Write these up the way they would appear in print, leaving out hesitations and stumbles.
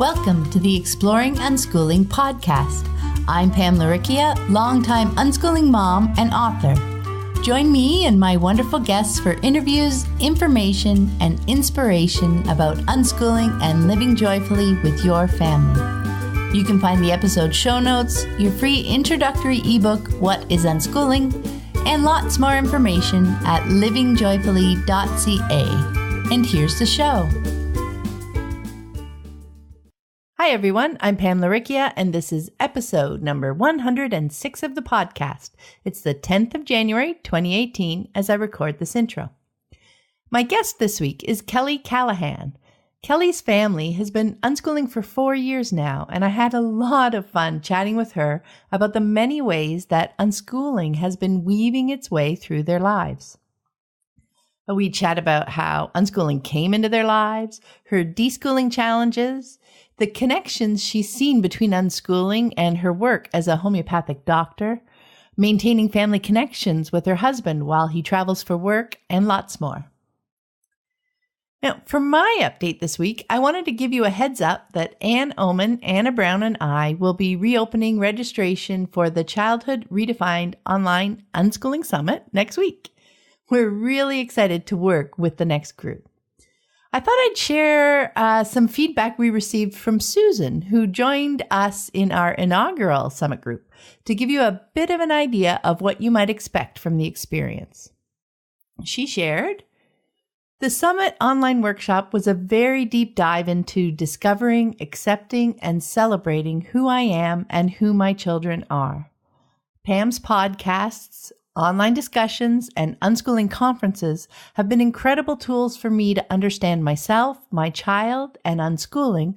Welcome to the Exploring Unschooling podcast. I'm Pam Laricchia, longtime unschooling mom and author. Join me and my wonderful guests for interviews, information, and inspiration about unschooling and living joyfully with your family. You can find the episode show notes, your free introductory ebook, What is Unschooling, and lots more information at livingjoyfully.ca. And here's the show. Hi everyone, I'm Pam Laricchia, and this is episode number 106 of the podcast. It's the 10th of January, 2018, as I record this intro. My guest this week is Kelly Callahan. Kelly's family has been unschooling for 4 years now, and I had a lot of fun chatting with her about the many ways that unschooling has been weaving its way through their lives. We chat about how unschooling came into their lives, her deschooling challenges, the connections she's seen between unschooling and her work as a homeopathic doctor, maintaining family connections with her husband while he travels for work, and lots more. Now, for my update this week, I wanted to give you a heads up that Ann Oman, Anna Brown, and I will be reopening registration for the Childhood Redefined Online Unschooling Summit next week. We're really excited to work with the next group. I thought I'd share some feedback we received from Susan, who joined us in our inaugural summit group, to give you a bit of an idea of what you might expect from the experience. She shared, "The summit online workshop was a very deep dive into discovering, accepting, and celebrating who I am and who my children are. Pam's podcasts, online discussions, and unschooling conferences have been incredible tools for me to understand myself, my child, and unschooling,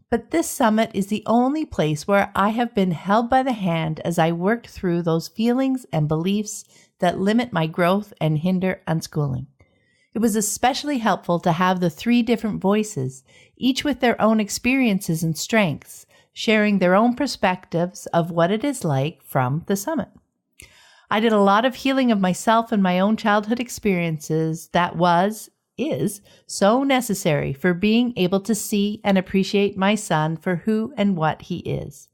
but this summit is the only place where I have been held by the hand as I worked through those feelings and beliefs that limit my growth and hinder unschooling. It was especially helpful to have the 3 different voices, each with their own experiences and strengths, sharing their own perspectives of what it is like from the summit. I did a lot of healing of myself and my own childhood experiences that is so necessary for being able to see and appreciate my son for who and what he is.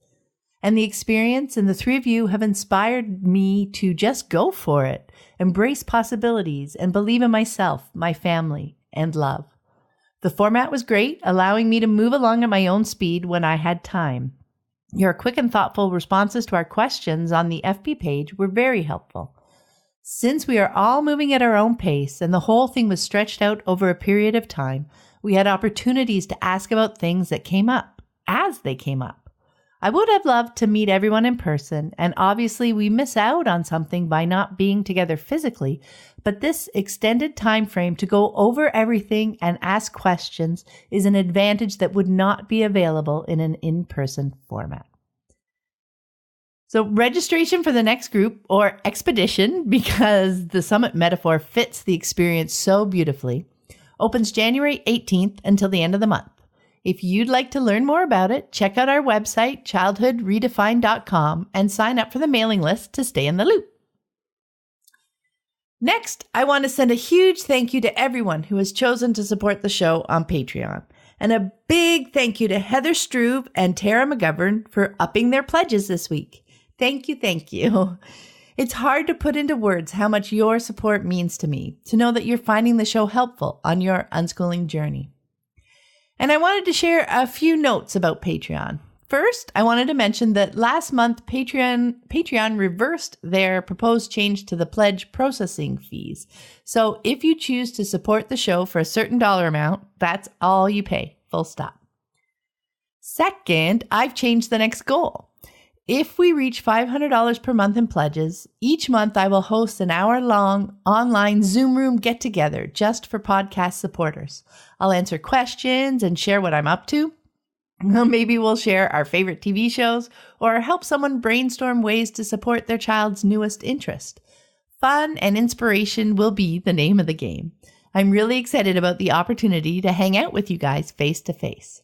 And the experience and the 3 of you have inspired me to just go for it, embrace possibilities, and believe in myself, my family, and love. The format was great, allowing me to move along at my own speed when I had time. Your quick and thoughtful responses to our questions on the FB page were very helpful. Since we are all moving at our own pace and the whole thing was stretched out over a period of time, we had opportunities to ask about things that came up as they came up. I would have loved to meet everyone in person, and obviously we miss out on something by not being together physically, but this extended time frame to go over everything and ask questions is an advantage that would not be available in an in-person format. So registration for the next group, or expedition, because the summit metaphor fits the experience so beautifully, opens January 18th until the end of the month. If you'd like to learn more about it, check out our website, childhoodredefined.com, and sign up for the mailing list to stay in the loop. Next, I want to send a huge thank you to everyone who has chosen to support the show on Patreon. And a big thank you to Heather Struve and Tara McGovern for upping their pledges this week. Thank you, thank you. It's hard to put into words how much your support means to me, to know that you're finding the show helpful on your unschooling journey. And I wanted to share a few notes about Patreon. First, I wanted to mention that last month, Patreon reversed their proposed change to the pledge processing fees. So if you choose to support the show for a certain dollar amount, that's all you pay, full stop. Second, I've changed the next goal. If we reach $500 per month in pledges, each month I will host an hour-long online Zoom room get-together just for podcast supporters. I'll answer questions and share what I'm up to. Maybe we'll share our favorite TV shows or help someone brainstorm ways to support their child's newest interest. Fun and inspiration will be the name of the game. I'm really excited about the opportunity to hang out with you guys face to face.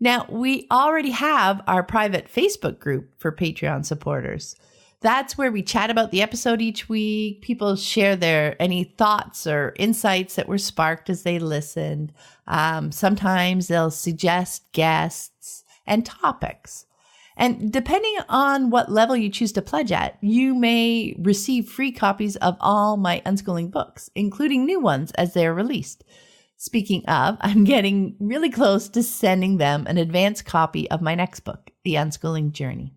Now, we already have our private Facebook group for Patreon supporters. That's where we chat about the episode each week. People share any thoughts or insights that were sparked as they listened. Sometimes they'll suggest guests and topics. And depending on what level you choose to pledge at, you may receive free copies of all my unschooling books, including new ones as they are released. Speaking of, I'm getting really close to sending them an advanced copy of my next book, The Unschooling Journey.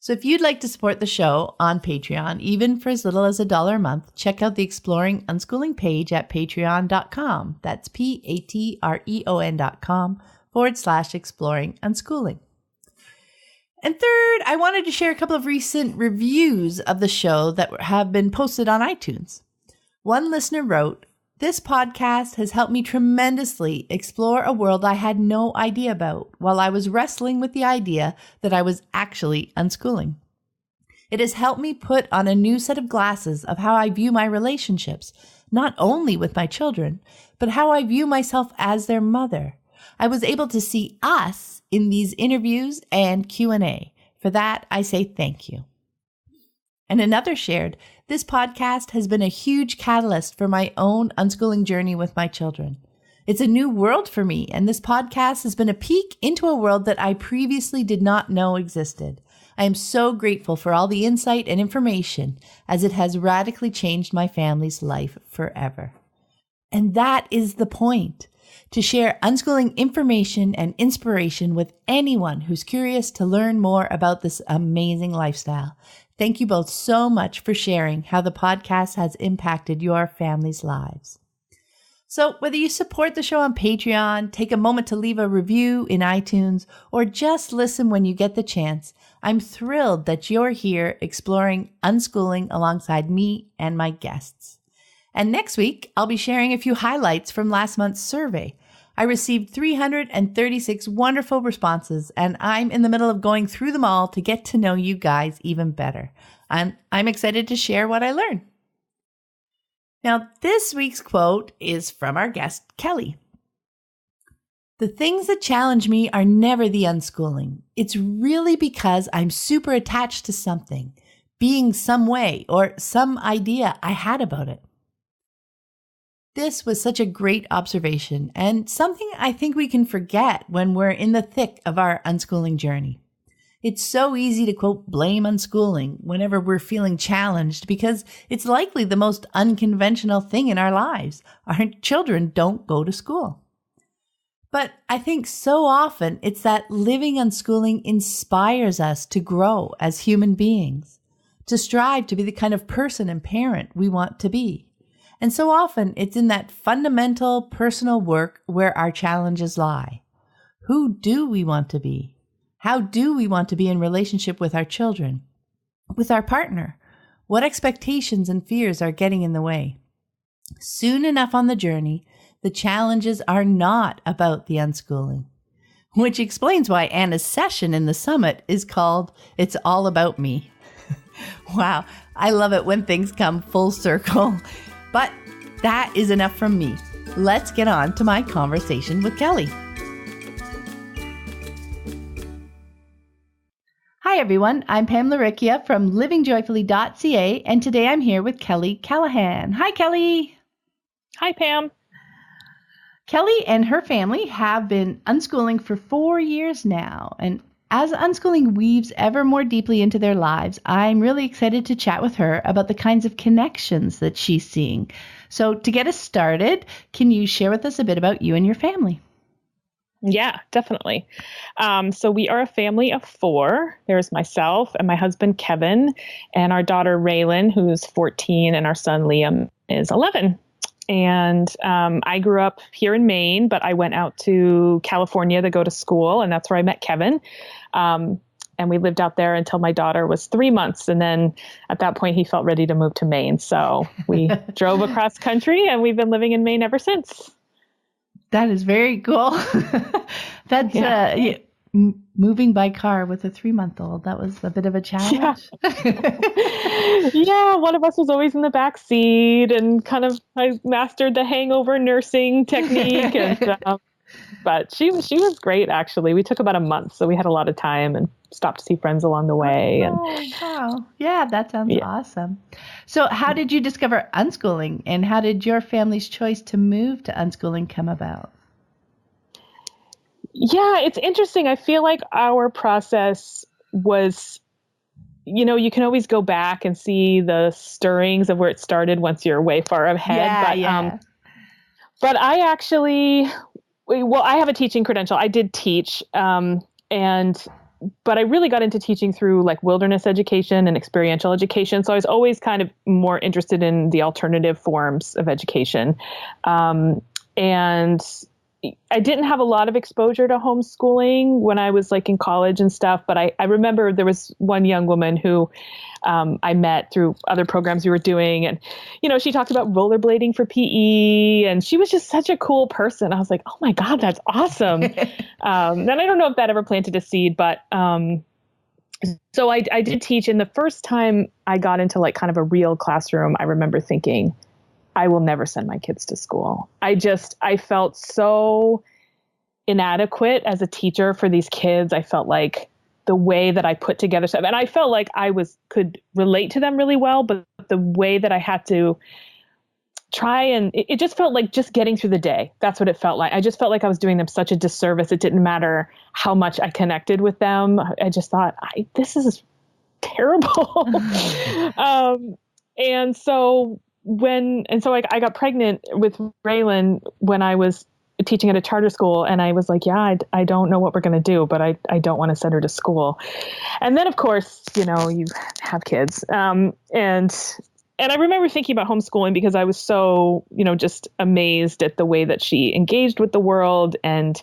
So if you'd like to support the show on Patreon, even for as little as $1 a month, check out the Exploring Unschooling page at patreon.com. That's patreon.com/exploring unschooling. And third, I wanted to share a couple of recent reviews of the show that have been posted on iTunes. One listener wrote, "This podcast has helped me tremendously explore a world I had no idea about while I was wrestling with the idea that I was actually unschooling. It has helped me put on a new set of glasses of how I view my relationships, not only with my children, but how I view myself as their mother. I was able to see us in these interviews and Q&A. For that, I say thank you." And another shared, "This podcast has been a huge catalyst for my own unschooling journey with my children. It's a new world for me, and this podcast has been a peek into a world that I previously did not know existed. I am so grateful for all the insight and information, as it has radically changed my family's life forever." And that is the point, to share unschooling information and inspiration with anyone who's curious to learn more about this amazing lifestyle. Thank you both so much for sharing how the podcast has impacted your family's lives. So whether you support the show on Patreon, take a moment to leave a review in iTunes, or just listen when you get the chance, I'm thrilled that you're here exploring unschooling alongside me and my guests. And next week, I'll be sharing a few highlights from last month's survey. I received 336 wonderful responses, and I'm in the middle of going through them all to get to know you guys even better. I'm excited to share what I learned. Now, this week's quote is from our guest, Kelly. "The things that challenge me are never the unschooling. It's really because I'm super attached to something, being some way or some idea I had about it." This was such a great observation, and something I think we can forget when we're in the thick of our unschooling journey. It's so easy to, quote, blame unschooling whenever we're feeling challenged because it's likely the most unconventional thing in our lives. Our children don't go to school. But I think so often it's that living unschooling inspires us to grow as human beings, to strive to be the kind of person and parent we want to be. And so often it's in that fundamental personal work where our challenges lie. Who do we want to be? How do we want to be in relationship with our children, with our partner? What expectations and fears are getting in the way? Soon enough on the journey, the challenges are not about the unschooling, which explains why Anna's session in the summit is called "It's All About Me." Wow, I love it when things come full circle. But that is enough from me. Let's get on to my conversation with Kelly. Hi, everyone. I'm Pamela Rickia from livingjoyfully.ca, and today I'm here with Kelly Callahan. Hi, Kelly. Hi, Pam. Kelly and her family have been unschooling for 4 years now, and as unschooling weaves ever more deeply into their lives, I'm really excited to chat with her about the kinds of connections that she's seeing. So to get us started, can you share with us a bit about you and your family? Yeah, definitely. So we are a family of 4. There's myself and my husband, Kevin, and our daughter, Raylan, who's 14, and our son, Liam, is 11. And I grew up here in Maine, but I went out to California to go to school, and that's where I met Kevin. And we lived out there until my daughter was 3 months. And then at that point, he felt ready to move to Maine. So we drove across country, and we've been living in Maine ever since. That is very cool. That's moving by car with a 3-month-old. That was a bit of a challenge. Yeah, one of us was always in the back seat, and I mastered the hangover nursing technique. And But she was great, actually. We took about a month, so we had a lot of time and stopped to see friends along the way. And Oh, wow. Yeah, that sounds yeah. awesome. So how did you discover unschooling, and how did your family's choice to move to unschooling come about? Yeah, it's interesting. I feel like our process was, you can always go back and see the stirrings of where it started once you're way far ahead. Yeah, yeah. But I actually, well, I have a teaching credential. I did teach, but I really got into teaching through like wilderness education and experiential education. So I was always kind of more interested in the alternative forms of education. And I didn't have a lot of exposure to homeschooling when I was like in college and stuff, but I remember there was one young woman who I met through other programs we were doing. And, she talked about rollerblading for PE, and she was just such a cool person. I was like, oh my God, that's awesome. And I don't know if that ever planted a seed, but so I did teach. And the first time I got into like kind of a real classroom, I remember thinking, I will never send my kids to school. I felt so inadequate as a teacher for these kids. I felt like the way that I put together stuff, and I felt like I could relate to them really well, but the way that I had to try, and it just felt like just getting through the day. That's what it felt like. I just felt like I was doing them such a disservice. It didn't matter how much I connected with them. I just thought, this is terrible. And so I got pregnant with Raylan when I was teaching at a charter school, and I was like, yeah, I don't know what we're going to do, but I don't want to send her to school. And then of course, you have kids. And I remember thinking about homeschooling because I was so, just amazed at the way that she engaged with the world and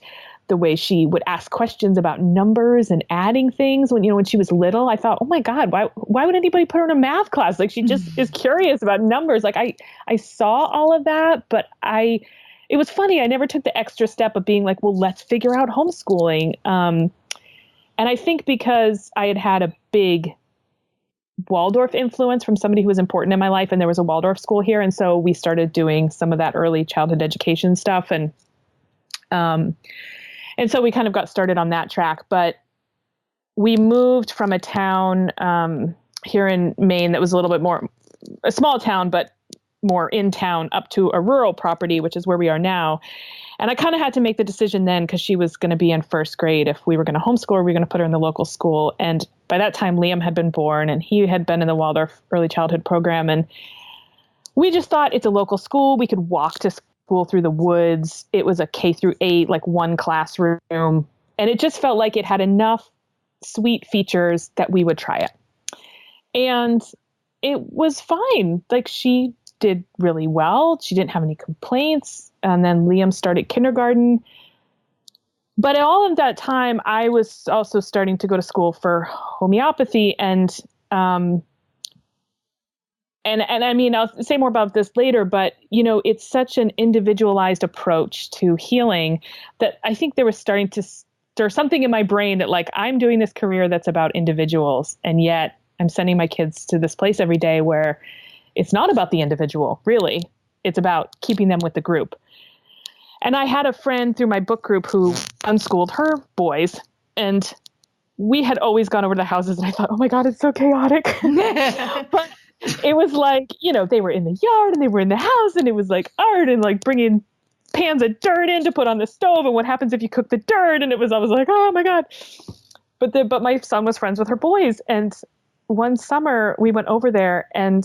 the way she would ask questions about numbers and adding things when she was little. I thought, oh my God, why would anybody put her in a math class? Like, she just is curious about numbers. Like I saw all of that, but it was funny. I never took the extra step of being like, well, let's figure out homeschooling. And I think because I had a big Waldorf influence from somebody who was important in my life, and there was a Waldorf school here. And so we started doing some of that early childhood education stuff. And so we kind of got started on that track, but we moved from a town here in Maine that was a little bit more a small town, but more in town, up to a rural property, which is where we are now. And I kind of had to make the decision then, because she was going to be in first grade, if we were going to homeschool or we were going to put her in the local school. And by that time, Liam had been born, and he had been in the Waldorf early childhood program. And we just thought, it's a local school. We could walk to school through the woods. It was a K-8, like one classroom. And it just felt like it had enough sweet features that we would try it. And it was fine. Like, she did really well. She didn't have any complaints. And then Liam started kindergarten. But at all of that time, I was also starting to go to school for homeopathy. And I mean, I'll say more about this later, but, it's such an individualized approach to healing that I think there was starting to stir something in my brain that, like, I'm doing this career that's about individuals, and yet I'm sending my kids to this place every day where it's not about the individual, really. It's about keeping them with the group. And I had a friend through my book group who unschooled her boys, and we had always gone over to the houses, and I thought, oh my God, it's so chaotic. But it was like, they were in the yard and they were in the house, and it was like art and like bringing pans of dirt in to put on the stove. And what happens if you cook the dirt? And I was like, oh my God. But my son was friends with her boys. And one summer we went over there, and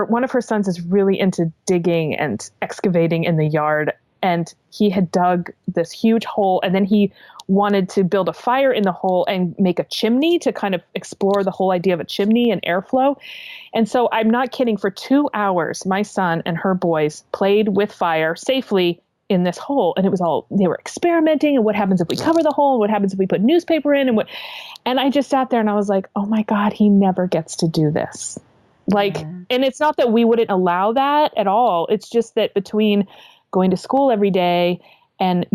one of her sons is really into digging and excavating in the yard. And he had dug this huge hole, and then he wanted to build a fire in the hole and make a chimney to kind of explore the whole idea of a chimney and airflow. And so, I'm not kidding, for 2 hours, my son and her boys played with fire safely in this hole. And it was they were experimenting, and what happens if we cover the hole? And what happens if we put newspaper in? And I just sat there and I was like, oh my God, he never gets to do this. Like, and it's not that we wouldn't allow that at all. It's just that between going to school every day and,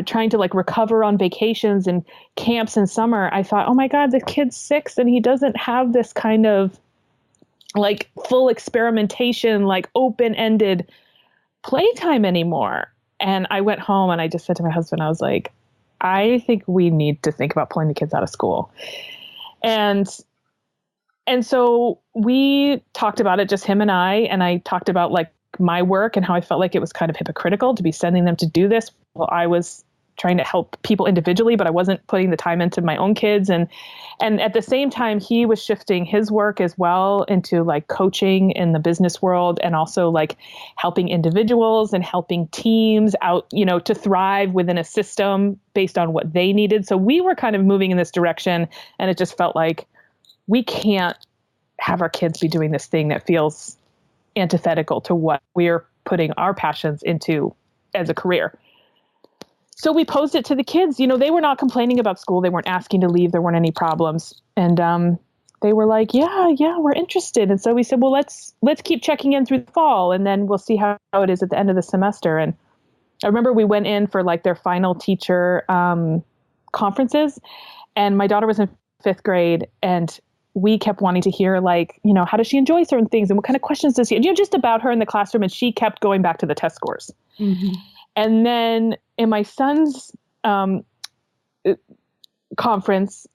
trying to recover on vacations and camps in summer, I thought, oh my God, the kid's 6 and he doesn't have this kind of full experimentation, open-ended playtime anymore. And I went home and I just said to my husband, I was like, I think we need to think about pulling the kids out of school. And so we talked about it, just him and I talked about like my work and how I felt like it was kind of hypocritical to be sending them to do this. Well, I was trying to help people individually, but I wasn't putting the time into my own kids. And at the same time, he was shifting his work as well into like coaching in the business world and also like helping individuals and helping teams out, to thrive within a system based on what they needed. So we were kind of moving in this direction, and it just felt like we can't have our kids be doing this thing that feels antithetical to what we're putting our passions into as a career. So we posed it to the kids. They were not complaining about school. They weren't asking to leave. There weren't any problems. And they were like, yeah, we're interested. And so we said, well, let's keep checking in through the fall, and then we'll see how it is at the end of the semester. And I remember we went in for like their final teacher conferences, and my daughter was in 5th grade, and we kept wanting to hear like, how does she enjoy certain things and what kind of questions does she, just about her in the classroom. And she kept going back to the test scores. Mm-hmm. And then in my son's conference,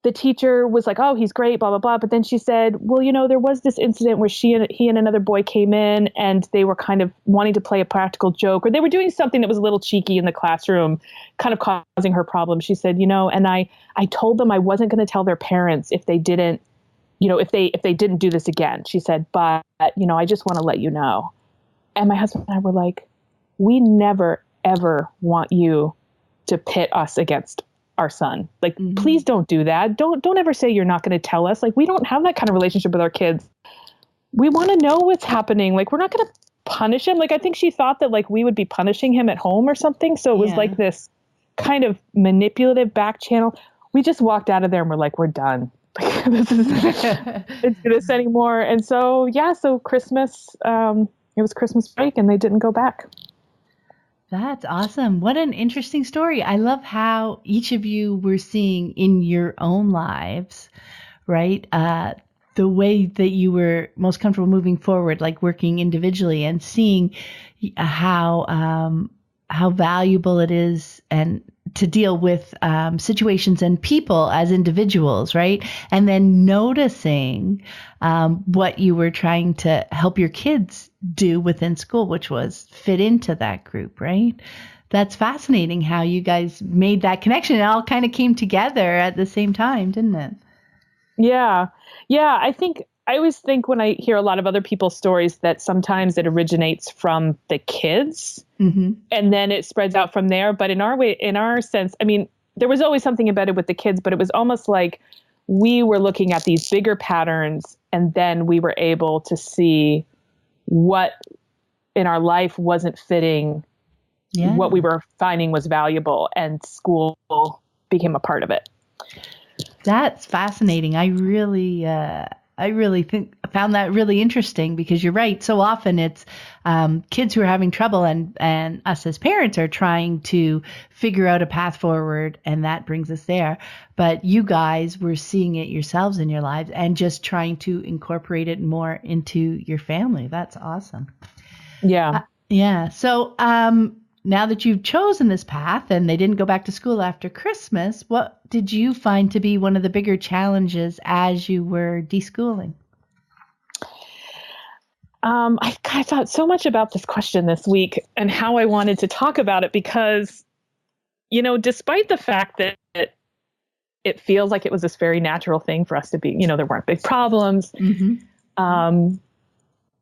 the teacher was like, oh, he's great, blah, blah, blah. But then she said, well, there was this incident where he and another boy came in and they were kind of wanting to play a practical joke, or they were doing something that was a little cheeky in the classroom, kind of causing her problems. She said, and I told them I wasn't going to tell their parents if they didn't, if they didn't do this again. She said, but, I just want to let you know. And my husband and I were like, we never, ever want you to pit us against our son. Like, mm-hmm. Please don't do that. Don't ever say you're not going to tell us. Like, we don't have that kind of relationship with our kids. We want to know what's happening. Like, we're not going to punish him. Like, I think she thought that like we would be punishing him at home or something. So it was like this kind of manipulative back channel. We just walked out of there and we're like, we're done. Like, this isn't do this anymore. And so, so Christmas, it was Christmas break and they didn't go back. That's awesome. What an interesting story. I love how each of you were seeing in your own lives, right? The way that you were most comfortable moving forward, like working individually and seeing how valuable it is and to deal with situations and people as individuals, right? And then noticing what you were trying to help your kids do within school, which was fit into that group, right? That's fascinating how you guys made that connection. It all kind of came together at the same time, didn't it? Yeah. I always think when I hear a lot of other people's stories that sometimes it originates from the kids, mm-hmm. and then it spreads out from there. But in our sense, I mean, there was always something embedded with the kids, but it was almost like we were looking at these bigger patterns, and then we were able to see what in our life wasn't fitting, what we were finding was valuable, and school became a part of it. That's fascinating. I really found that really interesting because you're right. So often it's kids who are having trouble and us as parents are trying to figure out a path forward, and that brings us there. But you guys were seeing it yourselves in your lives and just trying to incorporate it more into your family. That's awesome. Yeah. So now that you've chosen this path and they didn't go back to school after Christmas, what did you find to be one of the bigger challenges as you were deschooling? I thought so much about this question this week and how I wanted to talk about it because, despite the fact that it feels like it was this very natural thing for us to be, there weren't big problems. Mm-hmm.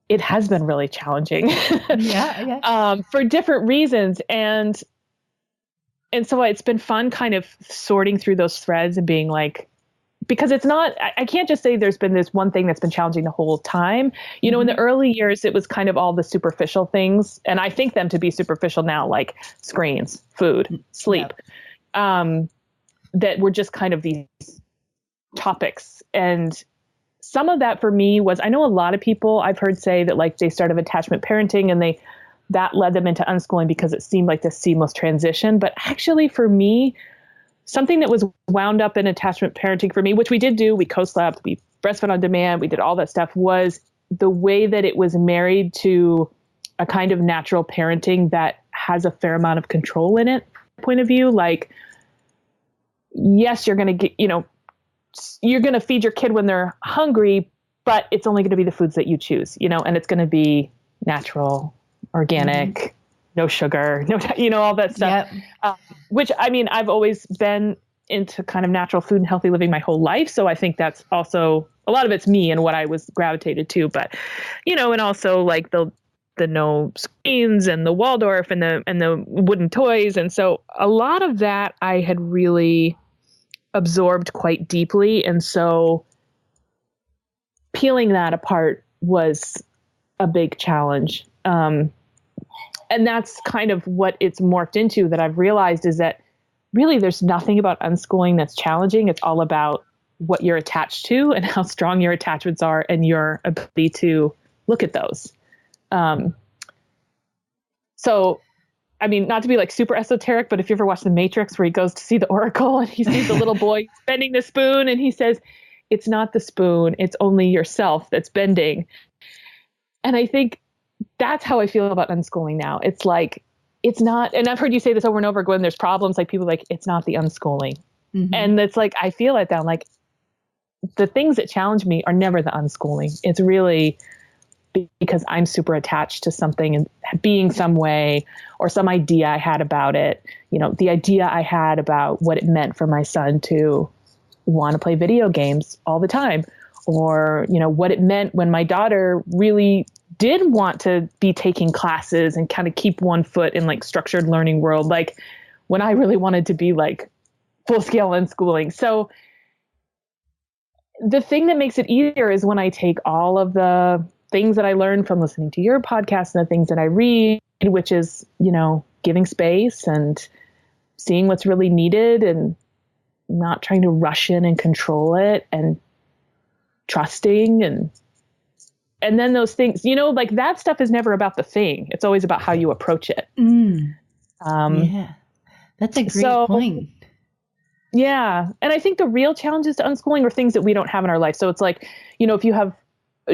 It has been really challenging for different reasons. And so it's been fun kind of sorting through those threads and being like, because it's not, I can't just say there's been this one thing that's been challenging the whole time. Mm-hmm. In the early years, it was kind of all the superficial things. And I think them to be superficial now, like screens, food, sleep, that were just kind of these topics. And some of that for me was, I know a lot of people I've heard say that like they started attachment parenting and that led them into unschooling because it seemed like this seamless transition. But actually for me, something that was wound up in attachment parenting for me, which we did do, we co-slept, we breastfed on demand, we did all that stuff, was the way that it was married to a kind of natural parenting that has a fair amount of control in it point of view. Like, yes, you're going to get, you're going to feed your kid when they're hungry, but it's only going to be the foods that you choose, and it's going to be natural, organic, no sugar, no, all that stuff. Yep. Which, I mean, I've always been into kind of natural food and healthy living my whole life. So I think that's also, a lot of it's me and what I was gravitated to, but, and also like the no screens and the Waldorf and the wooden toys. And so a lot of that I had really absorbed quite deeply. And so peeling that apart was a big challenge. And that's kind of what it's morphed into, that I've realized is that really there's nothing about unschooling that's challenging. It's all about what you're attached to and how strong your attachments are and your ability to look at those. So, I mean, not to be like super esoteric, but if you ever watch The Matrix where he goes to see the Oracle and he sees the little boy bending the spoon and he says, it's not the spoon, it's only yourself that's bending. And I think that's how I feel about unschooling now. It's like, it's not, and I've heard you say this over and over, when there's problems, like people like, it's not the unschooling. Mm-hmm. And it's like, I feel it now, like the things that challenge me are never the unschooling. It's really because I'm super attached to something and being some way, or some idea I had about it, the idea I had about what it meant for my son to want to play video games all the time, or, what it meant when my daughter really did want to be taking classes and kind of keep one foot in like structured learning world. Like when I really wanted to be like full scale unschooling. So the thing that makes it easier is when I take all of the things that I learned from listening to your podcast and the things that I read, which is, giving space and seeing what's really needed and not trying to rush in and control it, and trusting and then those things, like that stuff is never about the thing. It's always about how you approach it. Yeah, that's a great point. Yeah. And I think the real challenges to unschooling are things that we don't have in our life. So it's like, if you have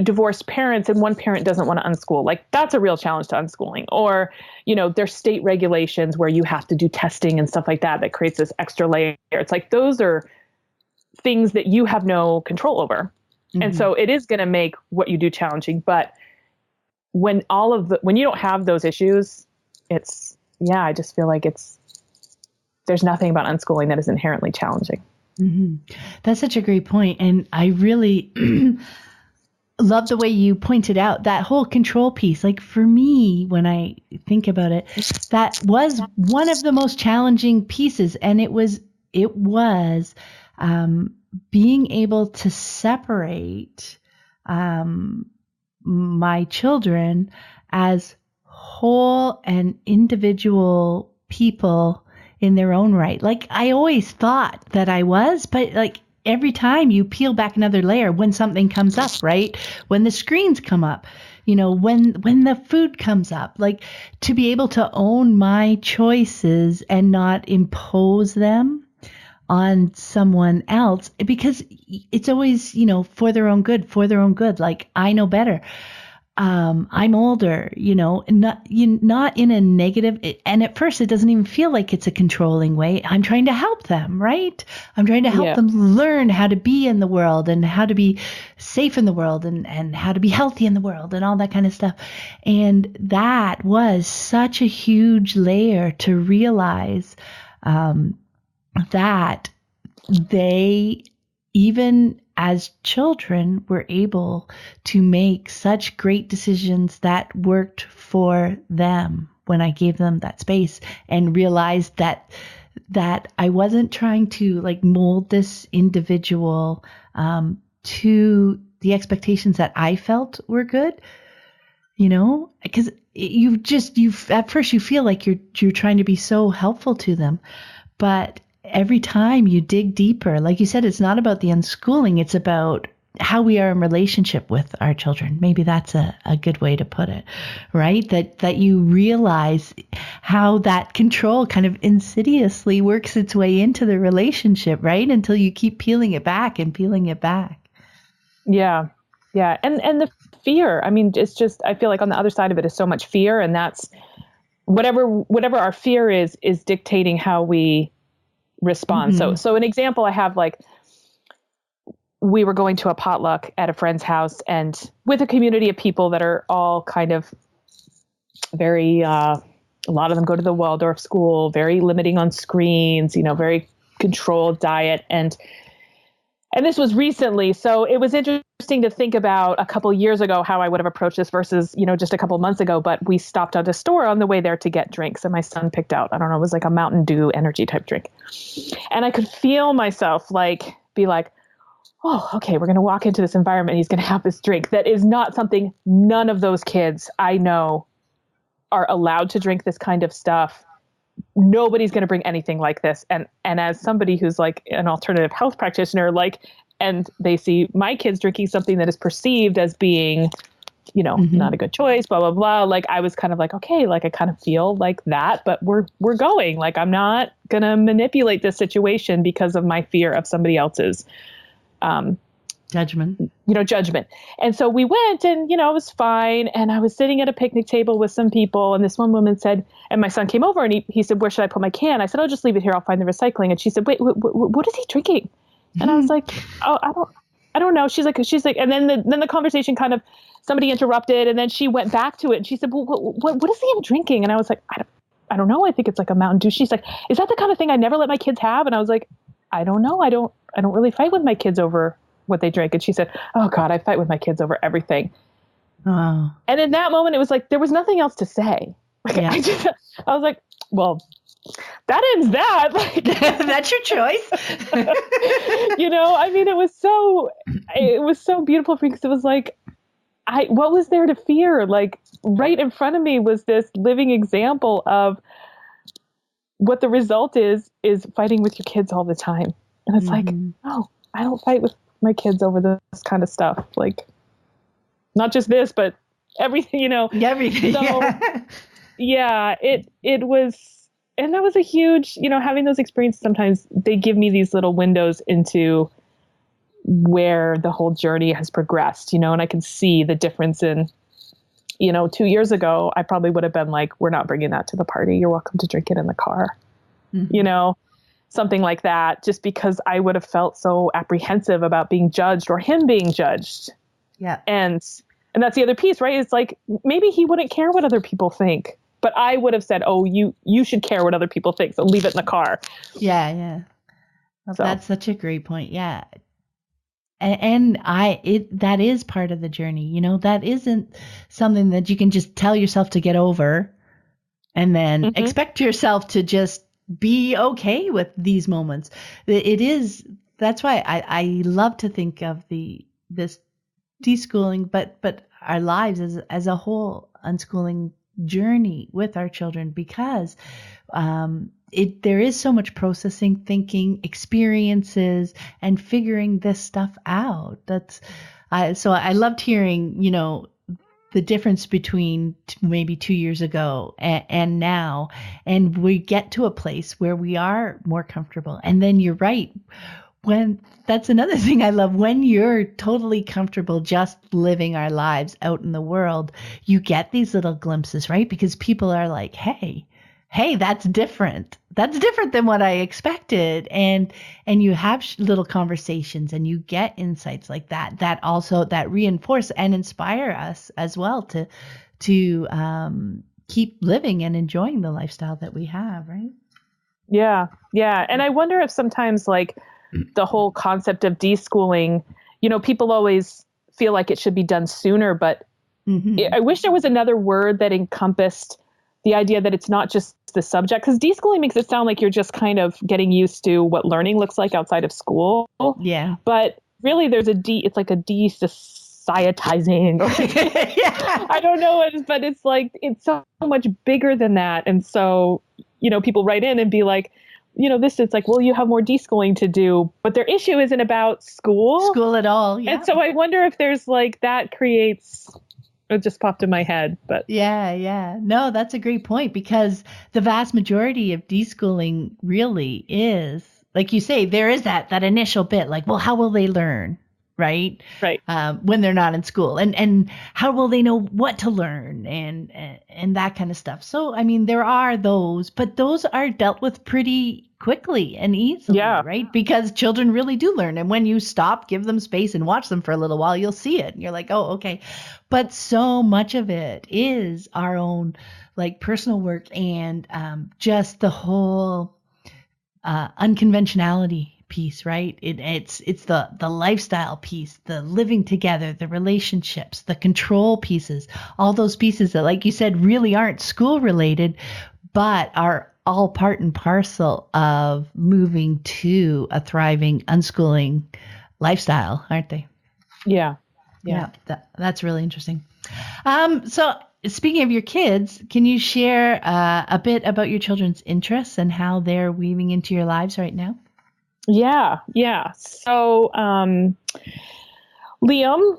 divorced parents and one parent doesn't want to unschool, like that's a real challenge to unschooling. Or, there's state regulations where you have to do testing and stuff like that creates this extra layer. It's like, those are things that you have no control over. Mm-hmm. And so it is going to make what you do challenging. But when you don't have those issues, I just feel like there's nothing about unschooling that is inherently challenging. Mm-hmm. That's such a great point. And I really love the way you pointed out that whole control piece. Like for me, when I think about it, that was one of the most challenging pieces. And it was being able to separate my children as whole and individual people in their own right. Like I always thought that I was, but like every time you peel back another layer, when something comes up, right? When the screens come up, when the food comes up, like to be able to own my choices and not impose them on someone else, because it's always, for their own good. Like I know better. I'm older, not in a negative, and at first it doesn't even feel like it's a controlling way. I'm trying to help them, right? I'm trying to help them learn how to be in the world and how to be safe in the world and how to be healthy in the world and all that kind of stuff. And that was such a huge layer to realize, that they, even as children, were able to make such great decisions that worked for them when I gave them that space, and realized that I wasn't trying to like mold this individual to the expectations that I felt were good, because at first you feel like you're trying to be so helpful to them, but every time you dig deeper, like you said, it's not about the unschooling, it's about how we are in relationship with our children. Maybe that's a good way to put it, right? That you realize how that control kind of insidiously works its way into the relationship, right? Until you keep peeling it back and peeling it back. Yeah. Yeah. And the fear, I mean, it's just, I feel like on the other side of it is so much fear, and that's whatever our fear is dictating how we respond. Mm-hmm. So an example I have, like, we were going to a potluck at a friend's house and with a community of people that are all kind of very, a lot of them go to the Waldorf school, very limiting on screens, very controlled diet. And this was recently. So it was interesting to think about a couple years ago how I would have approached this versus, just a couple months ago. But we stopped at a store on the way there to get drinks. And my son picked out, I don't know, it was like a Mountain Dew energy type drink. And I could feel myself be like, oh, okay, we're going to walk into this environment. He's going to have this drink. That is not something none of those kids I know are allowed to drink this kind of stuff. Nobody's going to bring anything like this. And as somebody who's like an alternative health practitioner, and they see my kids drinking something that is perceived as being, not a good choice, blah, blah, blah. I was kind of like, okay, I kind of feel like that, but we're going, I'm not going to manipulate this situation because of my fear of somebody else's, judgment. Judgment. And so we went and, it was fine. And I was sitting at a picnic table with some people. And this one woman said, and my son came over and he said, where should I put my can? I said, oh, just leave it here. I'll find the recycling. And she said, wait, what is he drinking? And I was like, oh, I don't know. She's like, and then the conversation kind of, somebody interrupted and then she went back to it. And she said, well, what is he drinking? And I was like, I don't know. I think it's like a Mountain Dew. She's like, is that the kind of thing I never let my kids have? And I was like, I don't know. I don't really fight with my kids over what they drink. And she said, oh God, I fight with my kids over everything. Oh. And in that moment, it was like, there was nothing else to say. Yeah. I was like, well, that ends that. That's your choice. I mean, it was so beautiful for me because it was like, what was there to fear? Right in front of me was this living example of what the result is fighting with your kids all the time. And it's like, oh, I don't fight with my kids over this kind of stuff. Not just this, but everything, Everything. So, yeah, it was, and that was a huge, having those experiences, sometimes they give me these little windows into where the whole journey has progressed, and I can see the difference in, 2 years ago, I probably would have been like, we're not bringing that to the party. You're welcome to drink it in the car, something like that, just because I would have felt so apprehensive about being judged or him being judged. Yeah. And that's the other piece, right? It's like, maybe he wouldn't care what other people think, but I would have said, oh, you should care what other people think. So leave it in the car. Yeah. Yeah. Well, that's such a great point. Yeah. And that is part of the journey. That isn't something that you can just tell yourself to get over and then expect yourself to just be okay with these moments. That's why I love to think of this deschooling, but our lives as a whole unschooling journey with our children, because there is so much processing, thinking, experiences, and figuring this stuff out. So I loved hearing, the difference between maybe 2 years ago and now, and we get to a place where we are more comfortable. And then you're right. That's another thing I love, when you're totally comfortable just living our lives out in the world, you get these little glimpses, right? Because people are like, hey, that's different. That's different than what I expected. And you have little conversations and you get insights like that also reinforce and inspire us as well to keep living and enjoying the lifestyle that we have, right? Yeah. Yeah. And I wonder if sometimes the whole concept of deschooling, people always feel like it should be done sooner, but I wish there was another word that encompassed the idea that it's not just the subject, because deschooling makes it sound like you're just kind of getting used to what learning looks like outside of school. Yeah. But really it's like a desocietizing. Yeah. I don't know, but it's it's so much bigger than that. And so, people write in and be like, it's like, well, you have more deschooling to do, but their issue isn't about school at all. Yeah. And so I wonder if there's that creates, it just popped in my head, but yeah. No, that's a great point, because the vast majority of deschooling really is, like you say, there is that initial bit, well, how will they learn? right? Right. When they're not in school, and how will they know what to learn and that kind of stuff. So, I mean, there are those, but those are dealt with pretty quickly and easily, Yeah. right? Because children really do learn. And when you stop, give them space and watch them for a little while, you'll see it. And you're like, oh, okay. But so much of it is our own like personal work and just the whole unconventionality piece, right? It's the lifestyle piece, the living together, the relationships, the control pieces, all those pieces that, like you said, really aren't school related, but are all part and parcel of moving to a thriving unschooling lifestyle, aren't they? Yeah. That's really interesting. So speaking of your kids, can you share a bit about your children's interests and how they're weaving into your lives right now? Yeah. So, Liam,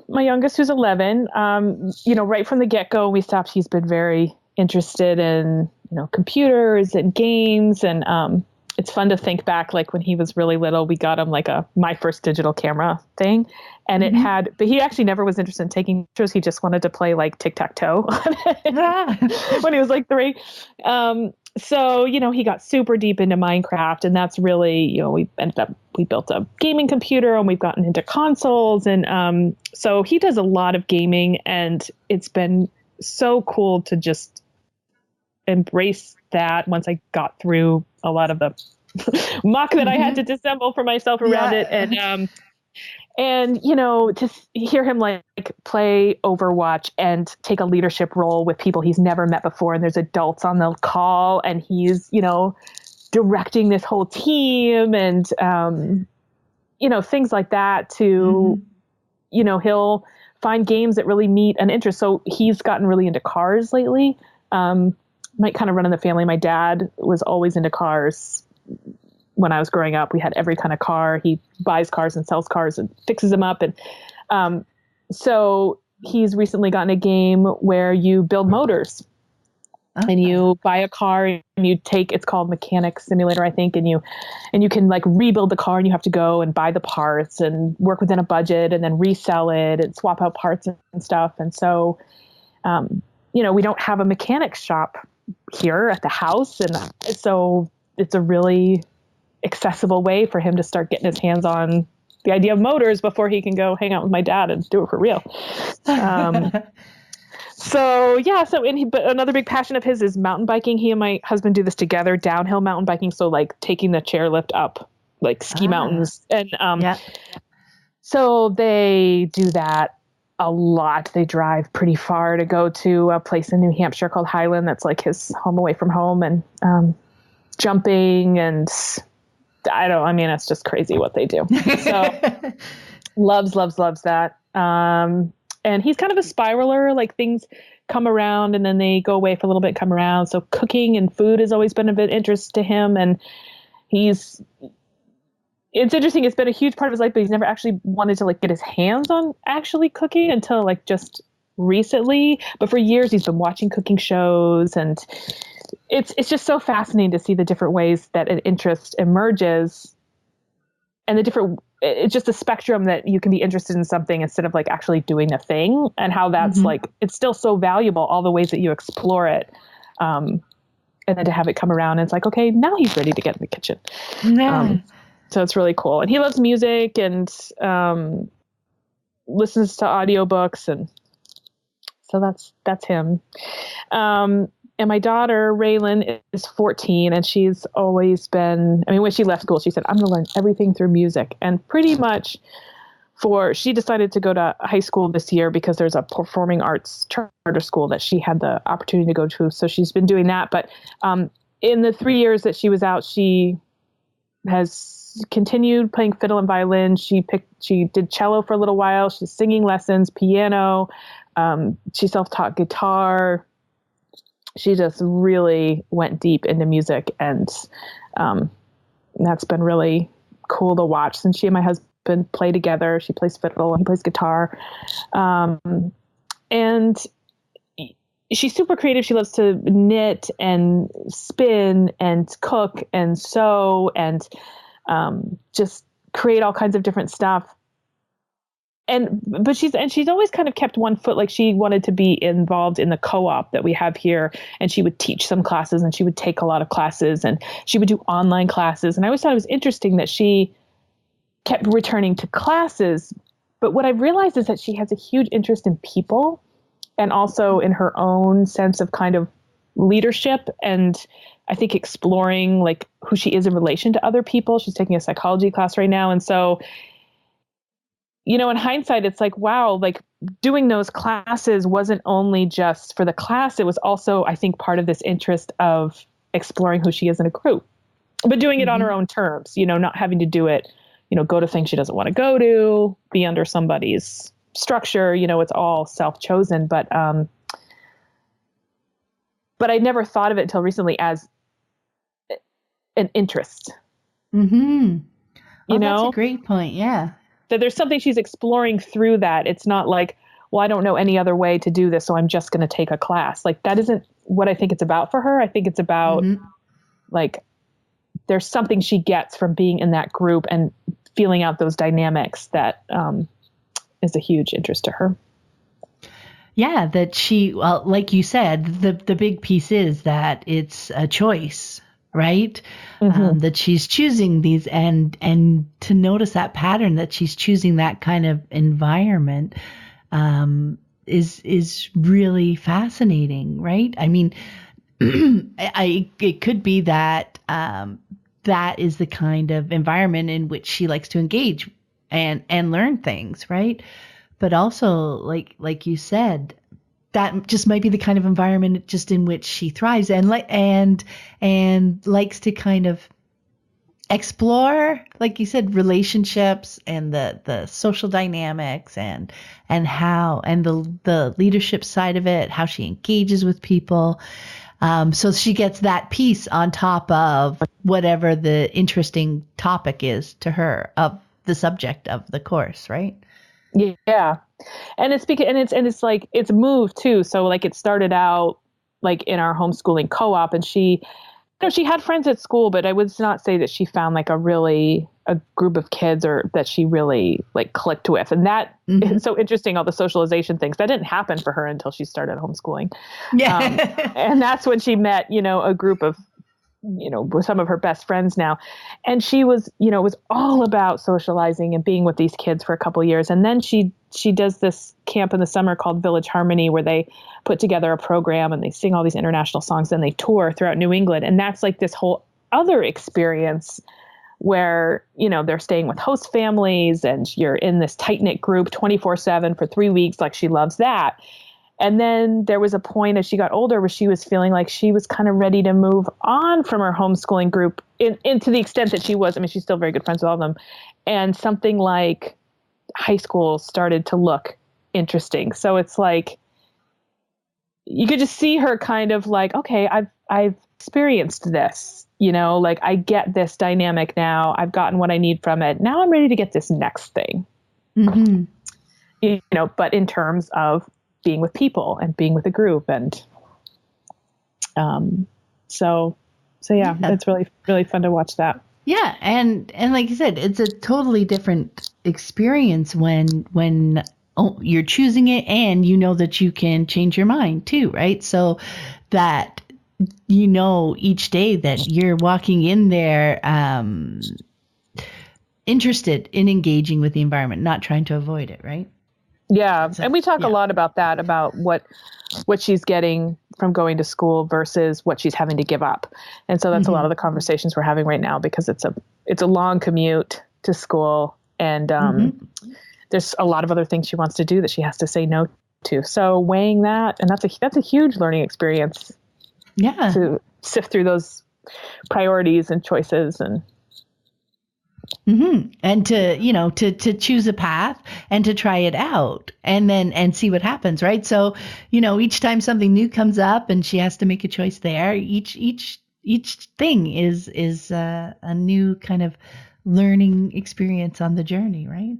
my youngest, who's 11, right from the get-go, he's been very interested in, computers and games. And it's fun to think back, like when he was really little, we got him like my first digital camera thing. And but he actually never was interested in taking pictures. He just wanted to play like tic-tac-toe when he was like 3. So, he got super deep into Minecraft, and that's really, we built a gaming computer and we've gotten into consoles. And so he does a lot of gaming, and it's been so cool to just embrace that once I got through a lot of the muck that I had to disassemble for myself around it. And, to hear him like play Overwatch and take a leadership role with people he's never met before. And there's adults on the call, and he's, directing this whole team and, things like that to, he'll find games that really meet an interest. So he's gotten really into cars lately. Might kind of run in the family. My dad was always into cars. When I was growing up, we had every kind of car. He buys cars and sells cars and fixes them up. And so he's recently gotten a game where you build motors. And you buy a car and it's called Mechanic Simulator, I think. And you can like rebuild the car, and you have to go and buy the parts and work within a budget and then resell it and swap out parts and stuff. And so, we don't have a mechanic shop here at the house. And so it's a really accessible way for him to start getting his hands on the idea of motors before he can go hang out with my dad and do it for real. But another big passion of his is mountain biking. He and my husband do this together, downhill mountain biking. So like taking the chairlift up like ski mountains. And so they do that a lot. They drive pretty far to go to a place in New Hampshire called Highland. That's like his home away from home, and jumping, and it's just crazy what they do. So loves that. And he's kind of a spiraler, like things come around and then they go away for a little bit, come around. So cooking and food has always been of interest to him. And it's interesting. It's been a huge part of his life, but he's never actually wanted to like get his hands on actually cooking until like just recently. But for years he's been watching cooking shows, and it's just so fascinating to see the different ways that an interest emerges, and it's just a spectrum that you can be interested in something instead of like actually doing the thing, and how that's like, it's still so valuable, all the ways that you explore it. And then to have it come around and it's like, okay, now he's ready to get in the kitchen. So it's really cool. And he loves music and listens to audiobooks. And so that's him. And my daughter, Raylan, is 14, and she's always been, when she left school, she said, I'm going to learn everything through music. And pretty much she decided to go to high school this year because there's a performing arts charter school that she had the opportunity to go to. So she's been doing that. But in the 3 years that she was out, she has continued playing fiddle and violin. She did cello for a little while. She's singing lessons, piano. She self-taught guitar. She just really went deep into music, and that's been really cool to watch. Since she and my husband play together, she plays fiddle and he plays guitar. And she's super creative. She loves to knit and spin and cook and sew and just create all kinds of different stuff. but she's always kind of kept one foot, like she wanted to be involved in the co-op that we have here, and she would teach some classes and she would take a lot of classes and she would do online classes. And I always thought it was interesting that she kept returning to classes. But what I've realized is that she has a huge interest in people and also in her own sense of kind of leadership, and I think exploring like who she is in relation to other people. She's taking a psychology class right now. And so, in hindsight, it's like, wow, like doing those classes wasn't only just for the class. It was also, I think, part of this interest of exploring who she is in a group, but doing it on her own terms, not having to do it, go to things she doesn't want to go to, be under somebody's structure, it's all self-chosen. But I never thought of it until recently as an interest. Mm-hmm. That's a great point. Yeah. That there's something she's exploring through that. It's not like, well, I don't know any other way to do this, so I'm just going to take a class. Like that isn't what I think it's about for her. I think it's about like, there's something she gets from being in that group and feeling out those dynamics that is a huge interest to her. Yeah, that well, like you said, the big piece is that it's a choice, right? That she's choosing these and to notice that pattern that she's choosing that kind of environment is really fascinating, right? I mean, it could be that that is the kind of environment in which she likes to engage and learn things, right? But also, like you said, that just might be the kind of environment just in which she thrives and likes to kind of explore, like you said, relationships and the social dynamics and how and the leadership side of it, how she engages with people. So she gets that piece on top of whatever the interesting topic is to her of the subject of the course, right? Yeah. And it's like, it's moved too. So like it started out like in our homeschooling co-op, and she had friends at school, but I would not say that she found like a group of kids or that she really like clicked with. And that is so interesting, all the socialization things that didn't happen for her until she started homeschooling. Yeah. And that's when she met, a group of, with some of her best friends now. And she was, it was all about socializing and being with these kids for a couple of years. And then she does this camp in the summer called Village Harmony, where they put together a program and they sing all these international songs and they tour throughout New England. And that's like this whole other experience where, they're staying with host families and you're in this tight knit group 24/7 for 3 weeks. Like she loves that. And then there was a point as she got older where she was feeling like she was kind of ready to move on from her homeschooling group into the extent that she was. I mean, she's still very good friends with all of them. And something like high school started to look interesting. So it's like, you could just see her kind of like, okay, I've experienced this, like I get this dynamic now. I've gotten what I need from it. Now I'm ready to get this next thing, but in terms of being with people and being with a group. And, so yeah, it's really, really fun to watch that. Yeah. And like you said, it's a totally different experience when you're choosing it and that you can change your mind too. Right. So that, each day that you're walking in there, interested in engaging with the environment, not trying to avoid it. Right. Yeah. And we talk a lot about that, about what she's getting from going to school versus what she's having to give up. And so that's a lot of the conversations we're having right now, because it's a long commute to school, and there's a lot of other things she wants to do that she has to say no to. So weighing that, and that's a huge learning experience. Yeah. To sift through those priorities and choices and and to choose a path and to try it out and see what happens, right? So, each time something new comes up and she has to make a choice there, each thing is a new kind of learning experience on the journey, right?